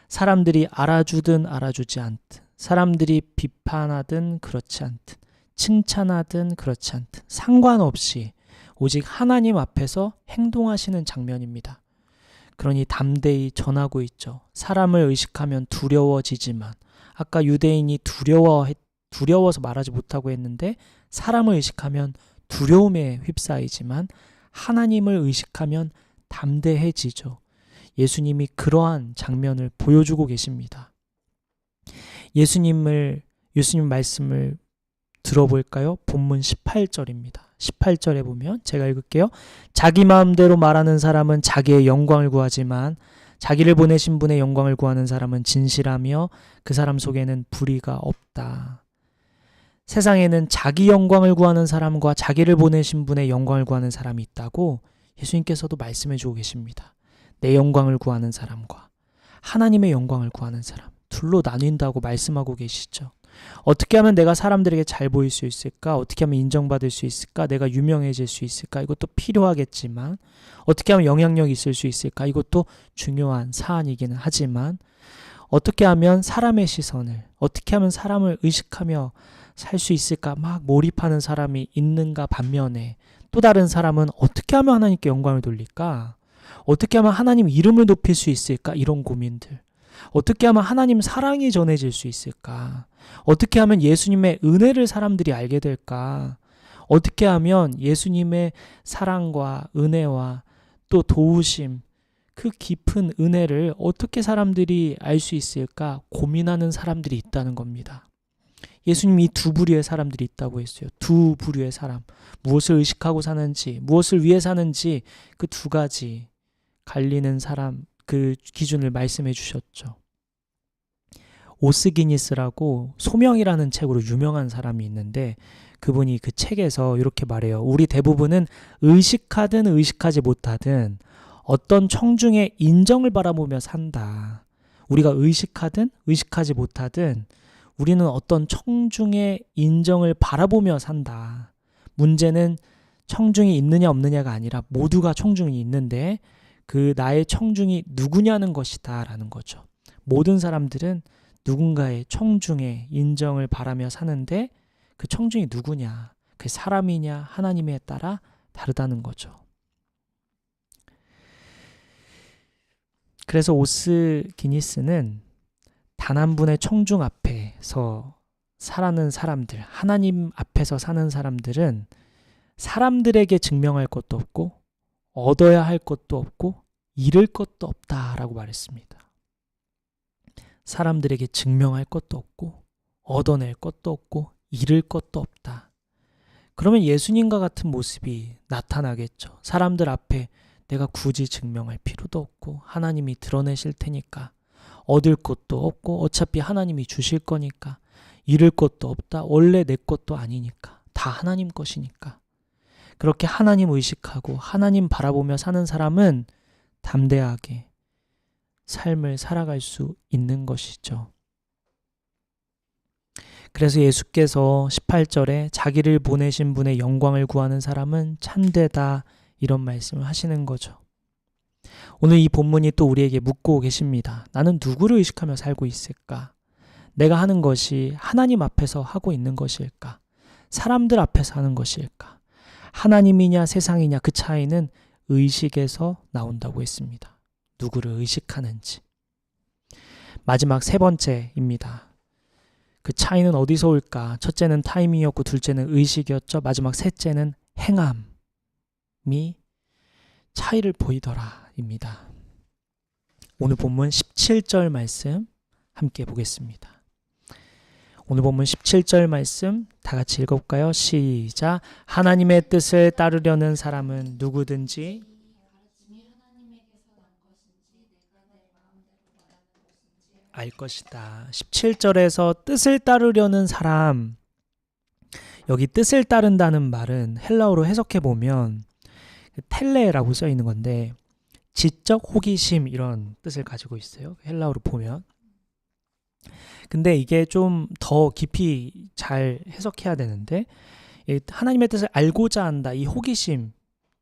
사람들이 알아주든 알아주지 않든, 사람들이 비판하든 그렇지 않든, 칭찬하든 그렇지 않든 상관없이 오직 하나님 앞에서 행동하시는 장면입니다. 그러니 담대히 전하고 있죠. 사람을 의식하면 두려워지지만, 아까 유대인이 두려워서 말하지 못하고 했는데 사람을 의식하면 두려움에 휩싸이지만 하나님을 의식하면 담대해지죠. 예수님이 그러한 장면을 보여주고 계십니다. 예수님 말씀을 들어볼까요? 본문 18절입니다. 18절에 보면 제가 읽을게요. 자기 마음대로 말하는 사람은 자기의 영광을 구하지만 자기를 보내신 분의 영광을 구하는 사람은 진실하며 그 사람 속에는 불의가 없다. 세상에는 자기 영광을 구하는 사람과 자기를 보내신 분의 영광을 구하는 사람이 있다고 예수님께서도 말씀해 주고 계십니다. 내 영광을 구하는 사람과 하나님의 영광을 구하는 사람, 둘로 나뉜다고 말씀하고 계시죠. 어떻게 하면 내가 사람들에게 잘 보일 수 있을까? 어떻게 하면 인정받을 수 있을까? 내가 유명해질 수 있을까? 이것도 필요하겠지만 어떻게 하면 영향력이 있을 수 있을까? 이것도 중요한 사안이기는 하지만 어떻게 하면 사람의 시선을, 어떻게 하면 사람을 의식하며 살 수 있을까? 막 몰입하는 사람이 있는가 반면에 또 다른 사람은 어떻게 하면 하나님께 영광을 돌릴까? 어떻게 하면 하나님 이름을 높일 수 있을까? 이런 고민들. 어떻게 하면 하나님 사랑이 전해질 수 있을까? 어떻게 하면 예수님의 은혜를 사람들이 알게 될까? 어떻게 하면 예수님의 사랑과 은혜와 또 도우심, 그 깊은 은혜를 어떻게 사람들이 알 수 있을까? 고민하는 사람들이 있다는 겁니다. 예수님이 두 부류의 사람들이 있다고 했어요. 두 부류의 사람. 무엇을 의식하고 사는지, 무엇을 위해 사는지 그 두 가지 갈리는 사람, 그 기준을 말씀해 주셨죠. 오스기니스라고 소명이라는 책으로 유명한 사람이 있는데 그분이 그 책에서 이렇게 말해요. 우리 대부분은 의식하든 의식하지 못하든 어떤 청중의 인정을 바라보며 산다. 우리가 의식하든 의식하지 못하든 우리는 어떤 청중의 인정을 바라보며 산다. 문제는 청중이 있느냐 없느냐가 아니라 모두가 청중이 있는데 그 나의 청중이 누구냐는 것이다 라는 거죠. 모든 사람들은 누군가의 청중의 인정을 바라며 사는데 그 청중이 누구냐, 그 사람이냐 하나님에 따라 다르다는 거죠. 그래서 오스기니스는 단 한 분의 청중 앞에서 살아는 사람들, 하나님 앞에서 사는 사람들은 사람들에게 증명할 것도 없고 얻어야 할 것도 없고 잃을 것도 없다라고 말했습니다. 사람들에게 증명할 것도 없고 얻어낼 것도 없고 잃을 것도 없다. 그러면 예수님과 같은 모습이 나타나겠죠. 사람들 앞에 내가 굳이 증명할 필요도 없고 하나님이 드러내실 테니까 얻을 것도 없고 어차피 하나님이 주실 거니까 잃을 것도 없다. 원래 내 것도 아니니까 다 하나님 것이니까. 그렇게 하나님 의식하고 하나님 바라보며 사는 사람은 담대하게 삶을 살아갈 수 있는 것이죠. 그래서 예수께서 18절에 자기를 보내신 분의 영광을 구하는 사람은 참되다 이런 말씀을 하시는 거죠. 오늘 이 본문이 또 우리에게 묻고 계십니다. 나는 누구를 의식하며 살고 있을까? 내가 하는 것이 하나님 앞에서 하고 있는 것일까? 사람들 앞에서 하는 것일까? 하나님이냐 세상이냐 그 차이는 의식에서 나온다고 했습니다. 누구를 의식하는지. 마지막 세 번째입니다. 그 차이는 어디서 올까? 첫째는 타이밍이었고 둘째는 의식이었죠. 마지막 셋째는 행함이 차이를 보이더라 입니다. 오늘 본문 17절 말씀 함께 보겠습니다. 오늘 본문 17절 말씀 다 같이 읽어볼까요? 시작. 하나님의 뜻을 따르려는 사람은 누구든지 알 것이다. 17절에서 뜻을 따르려는 사람, 여기 뜻을 따른다는 말은 헬라어로 해석해 보면 텔레라고 써 있는 건데 지적 호기심 이런 뜻을 가지고 있어요. 헬라어로 보면. 근데 이게 좀 더 깊이 잘 해석해야 되는데 하나님의 뜻을 알고자 한다. 이 호기심,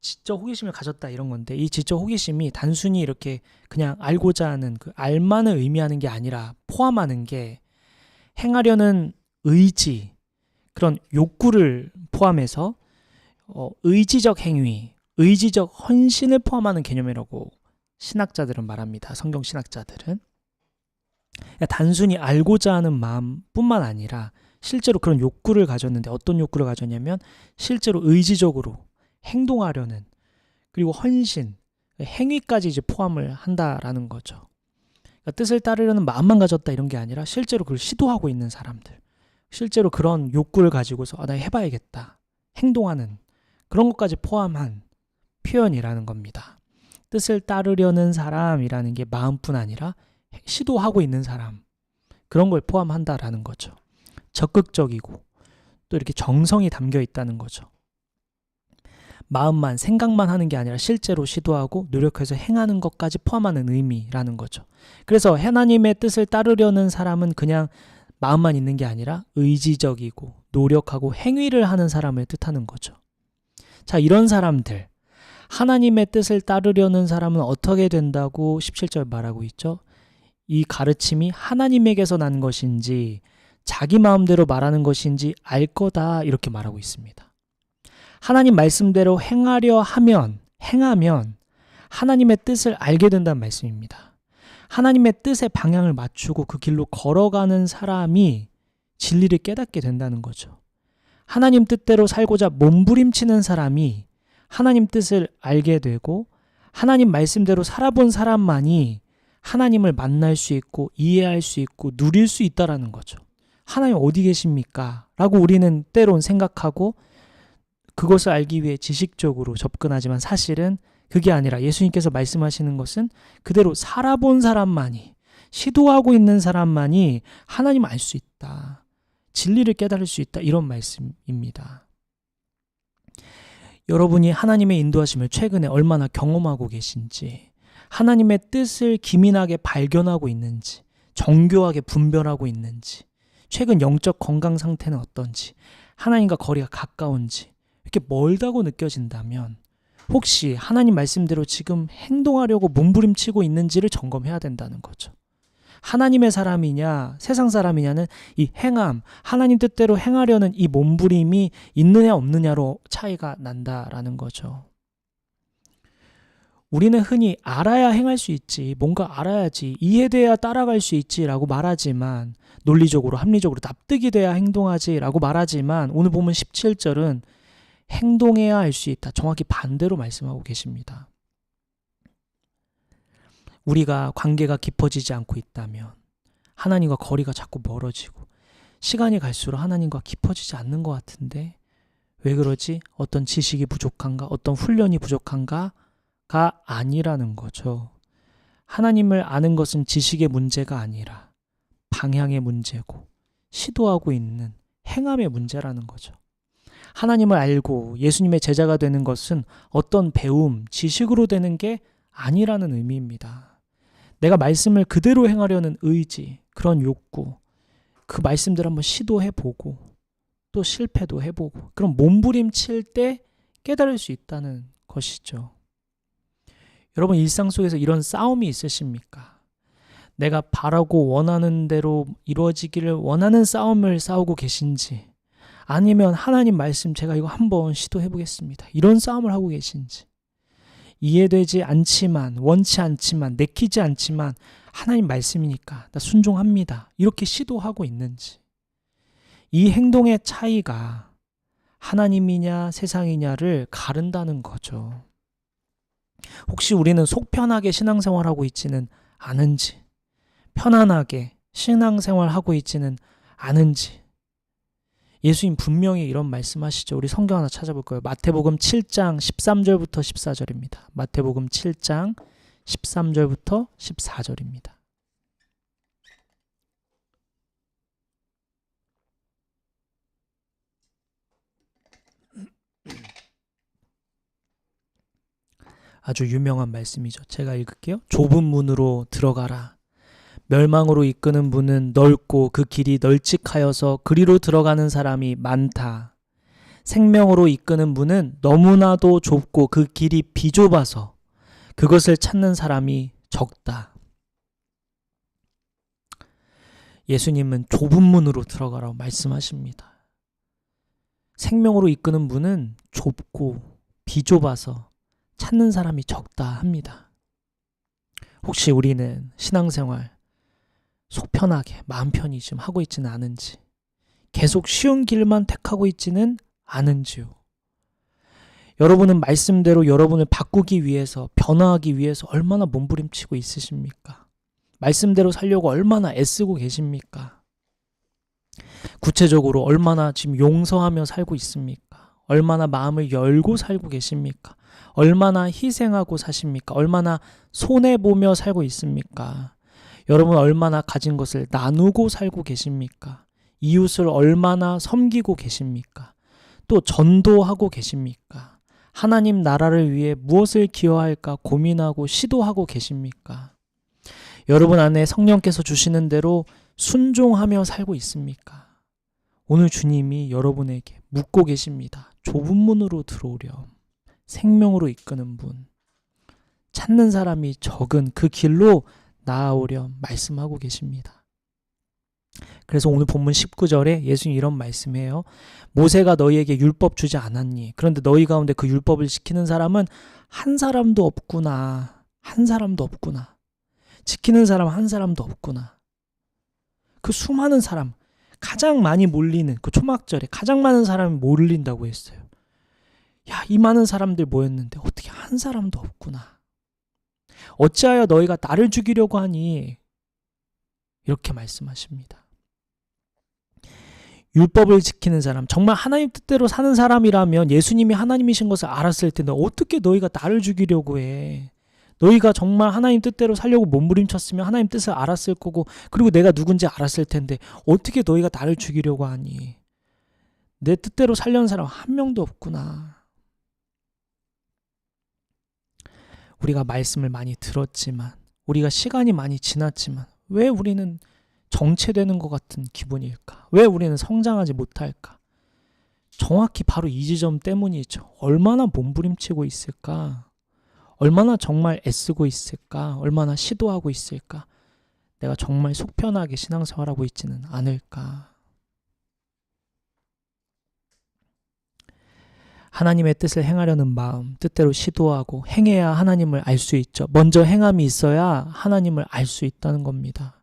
지적 호기심을 가졌다 이런 건데 이 지적 호기심이 단순히 이렇게 그냥 알고자 하는 그 알만을 의미하는 게 아니라 포함하는 게 행하려는 의지, 그런 욕구를 포함해서 의지적 행위, 의지적 헌신을 포함하는 개념이라고 신학자들은 말합니다. 성경 신학자들은. 단순히 알고자 하는 마음뿐만 아니라 실제로 그런 욕구를 가졌는데 어떤 욕구를 가졌냐면 실제로 의지적으로 행동하려는 그리고 헌신, 행위까지 이제 포함을 한다라는 거죠. 그러니까 뜻을 따르려는 마음만 가졌다 이런 게 아니라 실제로 그걸 시도하고 있는 사람들, 실제로 그런 욕구를 가지고서 나 해봐야겠다 행동하는 그런 것까지 포함한 표현이라는 겁니다. 뜻을 따르려는 사람이라는 게 마음뿐 아니라 시도하고 있는 사람, 그런 걸 포함한다라는 거죠. 적극적이고 또 이렇게 정성이 담겨 있다는 거죠. 마음만 생각만 하는 게 아니라 실제로 시도하고 노력해서 행하는 것까지 포함하는 의미라는 거죠. 그래서 하나님의 뜻을 따르려는 사람은 그냥 마음만 있는 게 아니라 의지적이고 노력하고 행위를 하는 사람을 뜻하는 거죠. 자, 이런 사람들, 하나님의 뜻을 따르려는 사람은 어떻게 된다고 17절 말하고 있죠? 이 가르침이 하나님에게서 난 것인지 자기 마음대로 말하는 것인지 알 거다 이렇게 말하고 있습니다. 하나님 말씀대로 행하면 하나님의 뜻을 알게 된다는 말씀입니다. 하나님의 뜻의 방향을 맞추고 그 길로 걸어가는 사람이 진리를 깨닫게 된다는 거죠. 하나님 뜻대로 살고자 몸부림치는 사람이 하나님 뜻을 알게 되고 하나님 말씀대로 살아본 사람만이 하나님을 만날 수 있고 이해할 수 있고 누릴 수 있다라는 거죠. 하나님 어디 계십니까? 라고 우리는 때론 생각하고 그것을 알기 위해 지식적으로 접근하지만 사실은 그게 아니라 예수님께서 말씀하시는 것은 그대로 살아본 사람만이, 시도하고 있는 사람만이 하나님을 알 수 있다. 진리를 깨달을 수 있다. 이런 말씀입니다. 여러분이 하나님의 인도하심을 최근에 얼마나 경험하고 계신지, 하나님의 뜻을 기민하게 발견하고 있는지, 정교하게 분별하고 있는지, 최근 영적 건강 상태는 어떤지, 하나님과 거리가 가까운지 이렇게 멀다고 느껴진다면 혹시 하나님 말씀대로 지금 행동하려고 몸부림치고 있는지를 점검해야 된다는 거죠. 하나님의 사람이냐 세상 사람이냐는 이 행함, 하나님 뜻대로 행하려는 이 몸부림이 있느냐 없느냐로 차이가 난다라는 거죠. 우리는 흔히 알아야 행할 수 있지, 뭔가 알아야지, 이해돼야 따라갈 수 있지라고 말하지만, 논리적으로 합리적으로 납득이 돼야 행동하지라고 말하지만 오늘 보면 17절은 행동해야 할 수 있다. 정확히 반대로 말씀하고 계십니다. 우리가 관계가 깊어지지 않고 있다면 하나님과 거리가 자꾸 멀어지고 시간이 갈수록 하나님과 깊어지지 않는 것 같은데 왜 그러지? 어떤 지식이 부족한가? 어떤 훈련이 부족한가? 가 아니라는 거죠. 하나님을 아는 것은 지식의 문제가 아니라 방향의 문제고 시도하고 있는 행함의 문제라는 거죠. 하나님을 알고 예수님의 제자가 되는 것은 어떤 배움, 지식으로 되는 게 아니라는 의미입니다. 내가 말씀을 그대로 행하려는 의지, 그런 욕구, 그 말씀들 한번 시도해보고 또 실패도 해보고 그럼 몸부림칠 때 깨달을 수 있다는 것이죠. 여러분 일상 속에서 이런 싸움이 있으십니까? 내가 바라고 원하는 대로 이루어지기를 원하는 싸움을 싸우고 계신지 아니면 하나님 말씀 제가 이거 한번 시도해보겠습니다. 이런 싸움을 하고 계신지 이해되지 않지만 원치 않지만 내키지 않지만 하나님 말씀이니까 나 순종합니다. 이렇게 시도하고 있는지 이 행동의 차이가 하나님이냐 세상이냐를 가른다는 거죠. 혹시 우리는 속 편하게 신앙생활하고 있지는 않은지 편안하게 신앙생활하고 있지는 않은지 예수님 분명히 이런 말씀하시죠. 우리 성경 하나 찾아볼 거예요. 마태복음 7장 13절부터 14절입니다. 마태복음 7장 13절부터 14절입니다. 아주 유명한 말씀이죠. 제가 읽을게요. 좁은 문으로 들어가라. 멸망으로 이끄는 문은 넓고 그 길이 널찍하여서 그리로 들어가는 사람이 많다. 생명으로 이끄는 문은 너무나도 좁고 그 길이 비좁아서 그것을 찾는 사람이 적다. 예수님은 좁은 문으로 들어가라고 말씀하십니다. 생명으로 이끄는 문은 좁고 비좁아서 찾는 사람이 적다 합니다. 혹시 우리는 신앙생활 속 편하게 마음 편히 좀 하고 있지는 않은지 계속 쉬운 길만 택하고 있지는 않은지요. 여러분은 말씀대로 여러분을 바꾸기 위해서, 변화하기 위해서 얼마나 몸부림치고 있으십니까? 말씀대로 살려고 얼마나 애쓰고 계십니까? 구체적으로 얼마나 지금 용서하며 살고 있습니까? 얼마나 마음을 열고 살고 계십니까? 얼마나 희생하고 사십니까? 얼마나 손해보며 살고 있습니까? 여러분 얼마나 가진 것을 나누고 살고 계십니까? 이웃을 얼마나 섬기고 계십니까? 또 전도하고 계십니까? 하나님 나라를 위해 무엇을 기여할까 고민하고 시도하고 계십니까? 여러분 안에 성령께서 주시는 대로 순종하며 살고 있습니까? 오늘 주님이 여러분에게 묻고 계십니다. 좁은 문으로 들어오렴. 생명으로 이끄는 문. 찾는 사람이 적은 그 길로 나아오렴 말씀하고 계십니다. 그래서 오늘 본문 19절에 예수님 이런 말씀해요. 모세가 너희에게 율법 주지 않았니? 그런데 너희 가운데 그 율법을 지키는 사람은 한 사람도 없구나. 한 사람도 없구나. 지키는 사람 한 사람도 없구나. 그 수많은 사람, 가장 많이 몰리는 그 초막절에 가장 많은 사람이 몰린다고 했어요. 야, 이 많은 사람들 모였는데 어떻게 한 사람도 없구나. 어찌하여 너희가 나를 죽이려고 하니? 이렇게 말씀하십니다. 율법을 지키는 사람, 정말 하나님 뜻대로 사는 사람이라면 예수님이 하나님이신 것을 알았을 텐데 어떻게 너희가 나를 죽이려고 해? 너희가 정말 하나님 뜻대로 살려고 몸부림쳤으면 하나님 뜻을 알았을 거고 그리고 내가 누군지 알았을 텐데 어떻게 너희가 나를 죽이려고 하니? 내 뜻대로 살려는 사람 한 명도 없구나. 우리가 말씀을 많이 들었지만 우리가 시간이 많이 지났지만 왜 우리는 정체되는 것 같은 기분일까? 왜 우리는 성장하지 못할까? 정확히 바로 이 지점 때문이죠. 얼마나 몸부림치고 있을까? 얼마나 정말 애쓰고 있을까? 얼마나 시도하고 있을까? 내가 정말 속편하게 신앙생활하고 있지는 않을까? 하나님의 뜻을 행하려는 마음, 뜻대로 시도하고 행해야 하나님을 알 수 있죠. 먼저 행함이 있어야 하나님을 알 수 있다는 겁니다.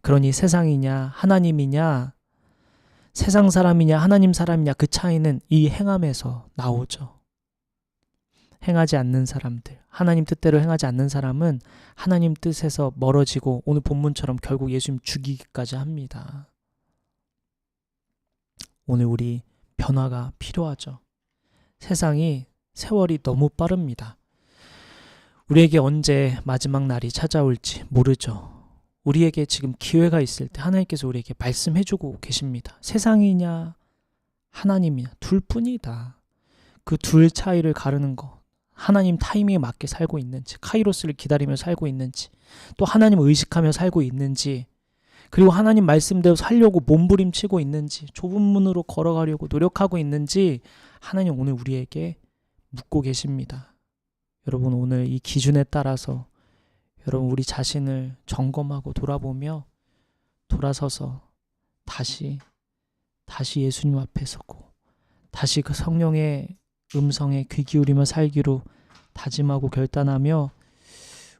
그러니 세상이냐 하나님이냐 세상 사람이냐 하나님 사람이냐 그 차이는 이 행함에서 나오죠. 행하지 않는 사람들, 하나님 뜻대로 행하지 않는 사람은 하나님 뜻에서 멀어지고 오늘 본문처럼 결국 예수님 죽이기까지 합니다. 오늘 우리 변화가 필요하죠. 세상이 세월이 너무 빠릅니다. 우리에게 언제 마지막 날이 찾아올지 모르죠. 우리에게 지금 기회가 있을 때 하나님께서 우리에게 말씀해주고 계십니다. 세상이냐 하나님이냐 둘뿐이다. 그 둘 차이를 가르는 것, 하나님 타이밍에 맞게 살고 있는지, 카이로스를 기다리며 살고 있는지, 또 하나님을 의식하며 살고 있는지, 그리고 하나님 말씀대로 살려고 몸부림치고 있는지, 좁은 문으로 걸어가려고 노력하고 있는지 하나님 오늘 우리에게 묻고 계십니다. 여러분 오늘 이 기준에 따라서 여러분 우리 자신을 점검하고 돌아보며 돌아서서 다시 예수님 앞에 서고 다시 그 성령의 음성에 귀 기울이며 살기로 다짐하고 결단하며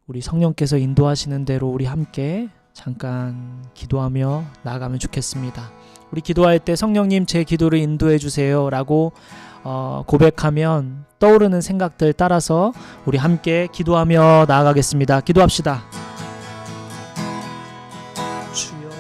우리 성령께서 인도하시는 대로 우리 함께 잠깐 기도하며 나아가면 좋겠습니다. 우리 기도할 때 성령님 제 기도를 인도해 주세요 라고 고백하면 떠오르는 생각들 따라서 우리 함께 기도하며 나아가겠습니다. 기도합시다. 주여,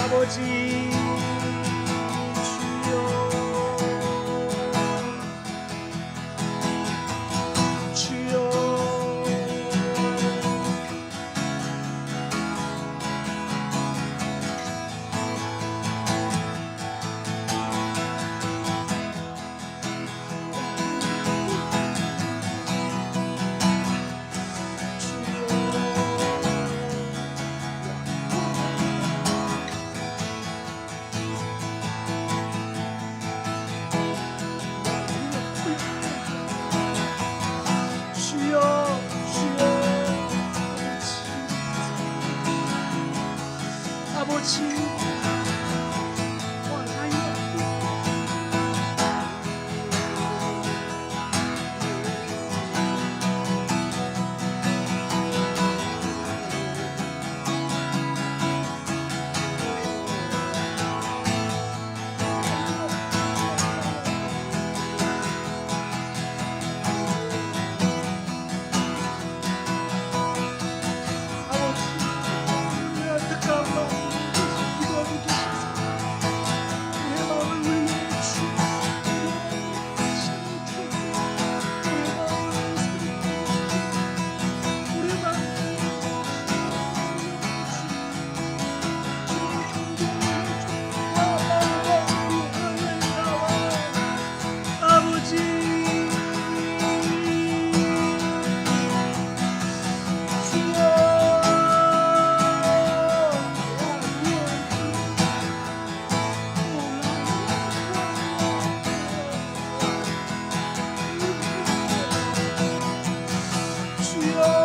아버지 주여 주여 아버지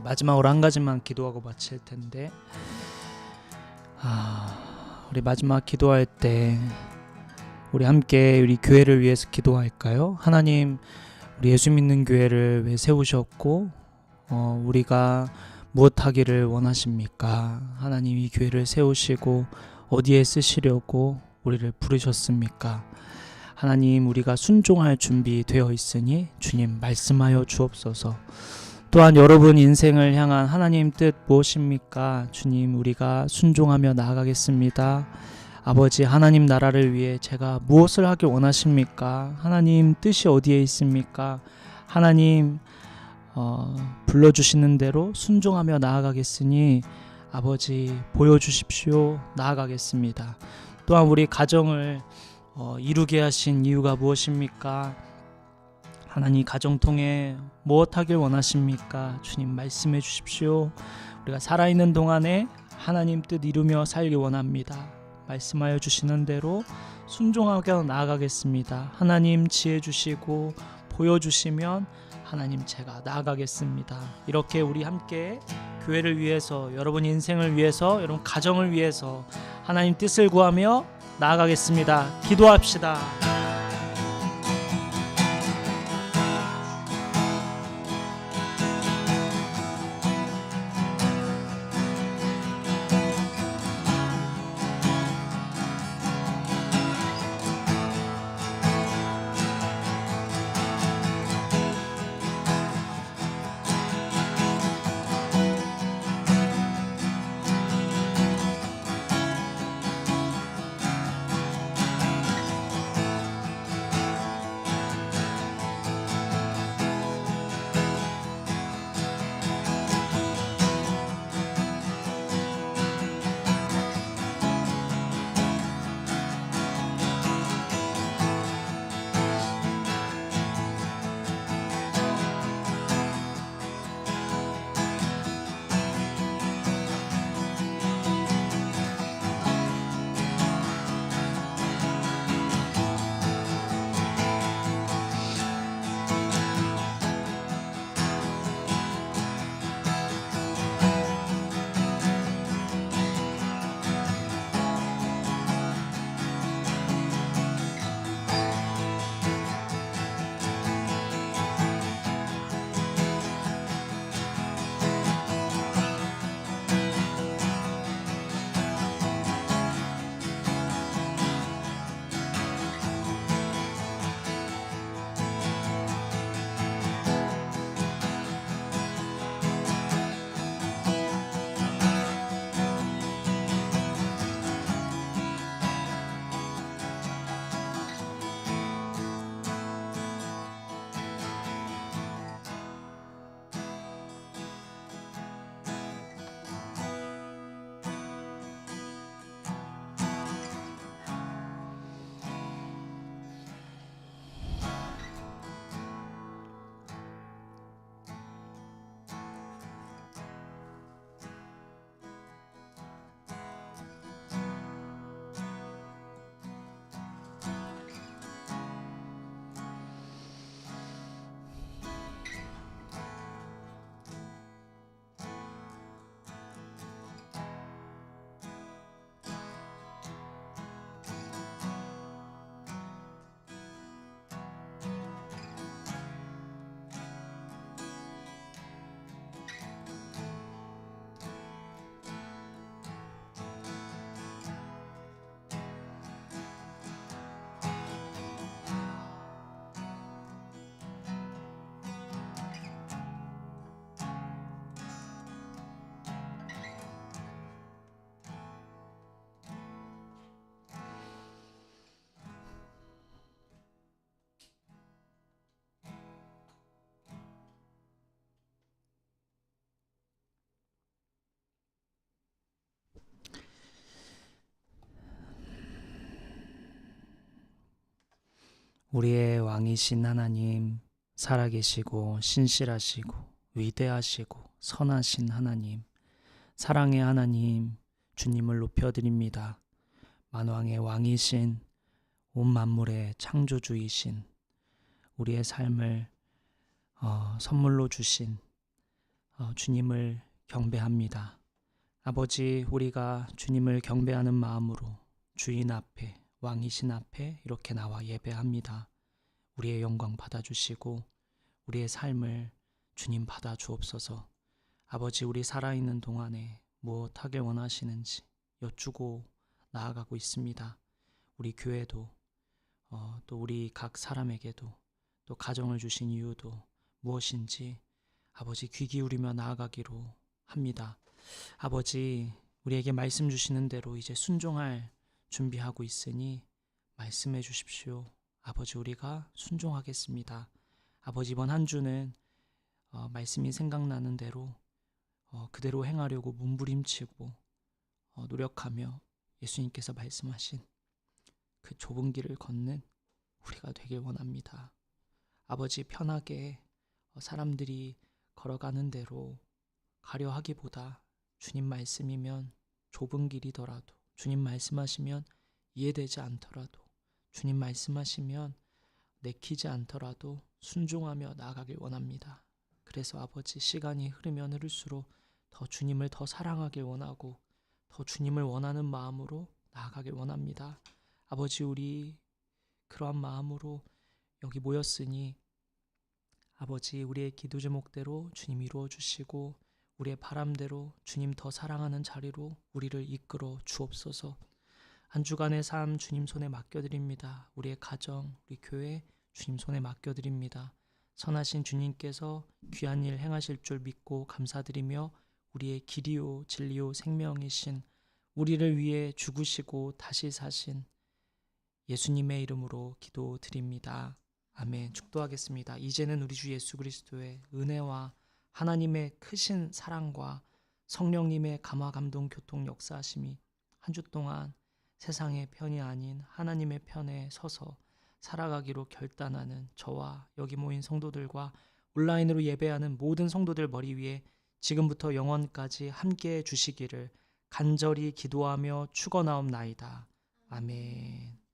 마지막으로 한 가지만 기도하고 마칠 텐데, 우리 마지막 기도할 때 우리 함께 우리 교회를 위해서 기도할까요? 하나님, 우리 예수 믿는 교회를 왜 세우셨고 우리가 무엇 하기를 원하십니까? 하나님, 이 교회를 세우시고 어디에 쓰시려고 우리를 부르셨습니까? 하나님, 우리가 순종할 준비 되어 있으니 주님 말씀하여 주옵소서. 또한 여러분 인생을 향한 하나님 뜻 무엇입니까? 주님, 우리가 순종하며 나아가겠습니다. 아버지, 하나님 나라를 위해 제가 무엇을 하길 원하십니까? 하나님 뜻이 어디에 있습니까? 하나님 불러주시는 대로 순종하며 나아가겠으니 아버지 보여주십시오. 나아가겠습니다. 또한 우리 가정을 이루게 하신 이유가 무엇입니까? 하나님, 가정 통해 무엇 하길 원하십니까? 주님 말씀해 주십시오. 우리가 살아있는 동안에 하나님 뜻 이루며 살기 원합니다. 말씀하여 주시는 대로 순종하게 나아가겠습니다. 하나님 지혜 주시고 보여주시면 하나님 제가 나아가겠습니다. 이렇게 우리 함께 교회를 위해서, 여러분 인생을 위해서, 여러분 가정을 위해서 하나님 뜻을 구하며 나아가겠습니다. 기도합시다. 우리의 왕이신 하나님, 살아계시고 신실하시고 위대하시고 선하신 하나님, 사랑의 하나님, 주님을 높여드립니다. 만왕의 왕이신, 온 만물의 창조주이신, 우리의 삶을 선물로 주신 주님을 경배합니다. 아버지, 우리가 주님을 경배하는 마음으로 주인 앞에, 왕이신 앞에 이렇게 나와 예배합니다. 우리의 영광 받아주시고 우리의 삶을 주님 받아 주옵소서. 아버지, 우리 살아있는 동안에 무엇하길 원하시는지 여쭈고 나아가고 있습니다. 우리 교회도 또 우리 각 사람에게도 또 가정을 주신 이유도 무엇인지 아버지 귀 기울이며 나아가기로 합니다. 아버지, 우리에게 말씀 주시는 대로 이제 순종할 준비하고 있으니 말씀해 주십시오. 아버지, 우리가 순종하겠습니다. 아버지, 이번 한 주는 말씀이 생각나는 대로 그대로 행하려고 몸부림치고 노력하며 예수님께서 말씀하신 그 좁은 길을 걷는 우리가 되길 원합니다. 아버지, 편하게 사람들이 걸어가는 대로 가려 하기보다 주님 말씀이면 좁은 길이더라도, 주님 말씀하시면 이해되지 않더라도, 주님 말씀하시면 내키지 않더라도 순종하며 나아가길 원합니다. 그래서 아버지, 시간이 흐르면 흐를수록 더 주님을 더 사랑하길 원하고 더 주님을 원하는 마음으로 나아가길 원합니다. 아버지, 우리 그러한 마음으로 여기 모였으니 아버지, 우리의 기도 제목대로 주님 이루어 주시고 우리의 바람대로 주님 더 사랑하는 자리로 우리를 이끌어 주옵소서. 한 주간의 삶 주님 손에 맡겨드립니다. 우리의 가정, 우리 교회 주님 손에 맡겨드립니다. 선하신 주님께서 귀한 일 행하실 줄 믿고 감사드리며 우리의 길이요 진리요 생명이신 우리를 위해 죽으시고 다시 사신 예수님의 이름으로 기도드립니다. 아멘. 축도하겠습니다. 이제는 우리 주 예수 그리스도의 은혜와 하나님의 크신 사랑과 성령님의 감화 감동 교통 역사하심이 한 주 동안 세상의 편이 아닌 하나님의 편에 서서 살아가기로 결단하는 저와 여기 모인 성도들과 온라인으로 예배하는 모든 성도들 머리 위에 지금부터 영원까지 함께해 주시기를 간절히 기도하며 축원하옵나이다. 아멘.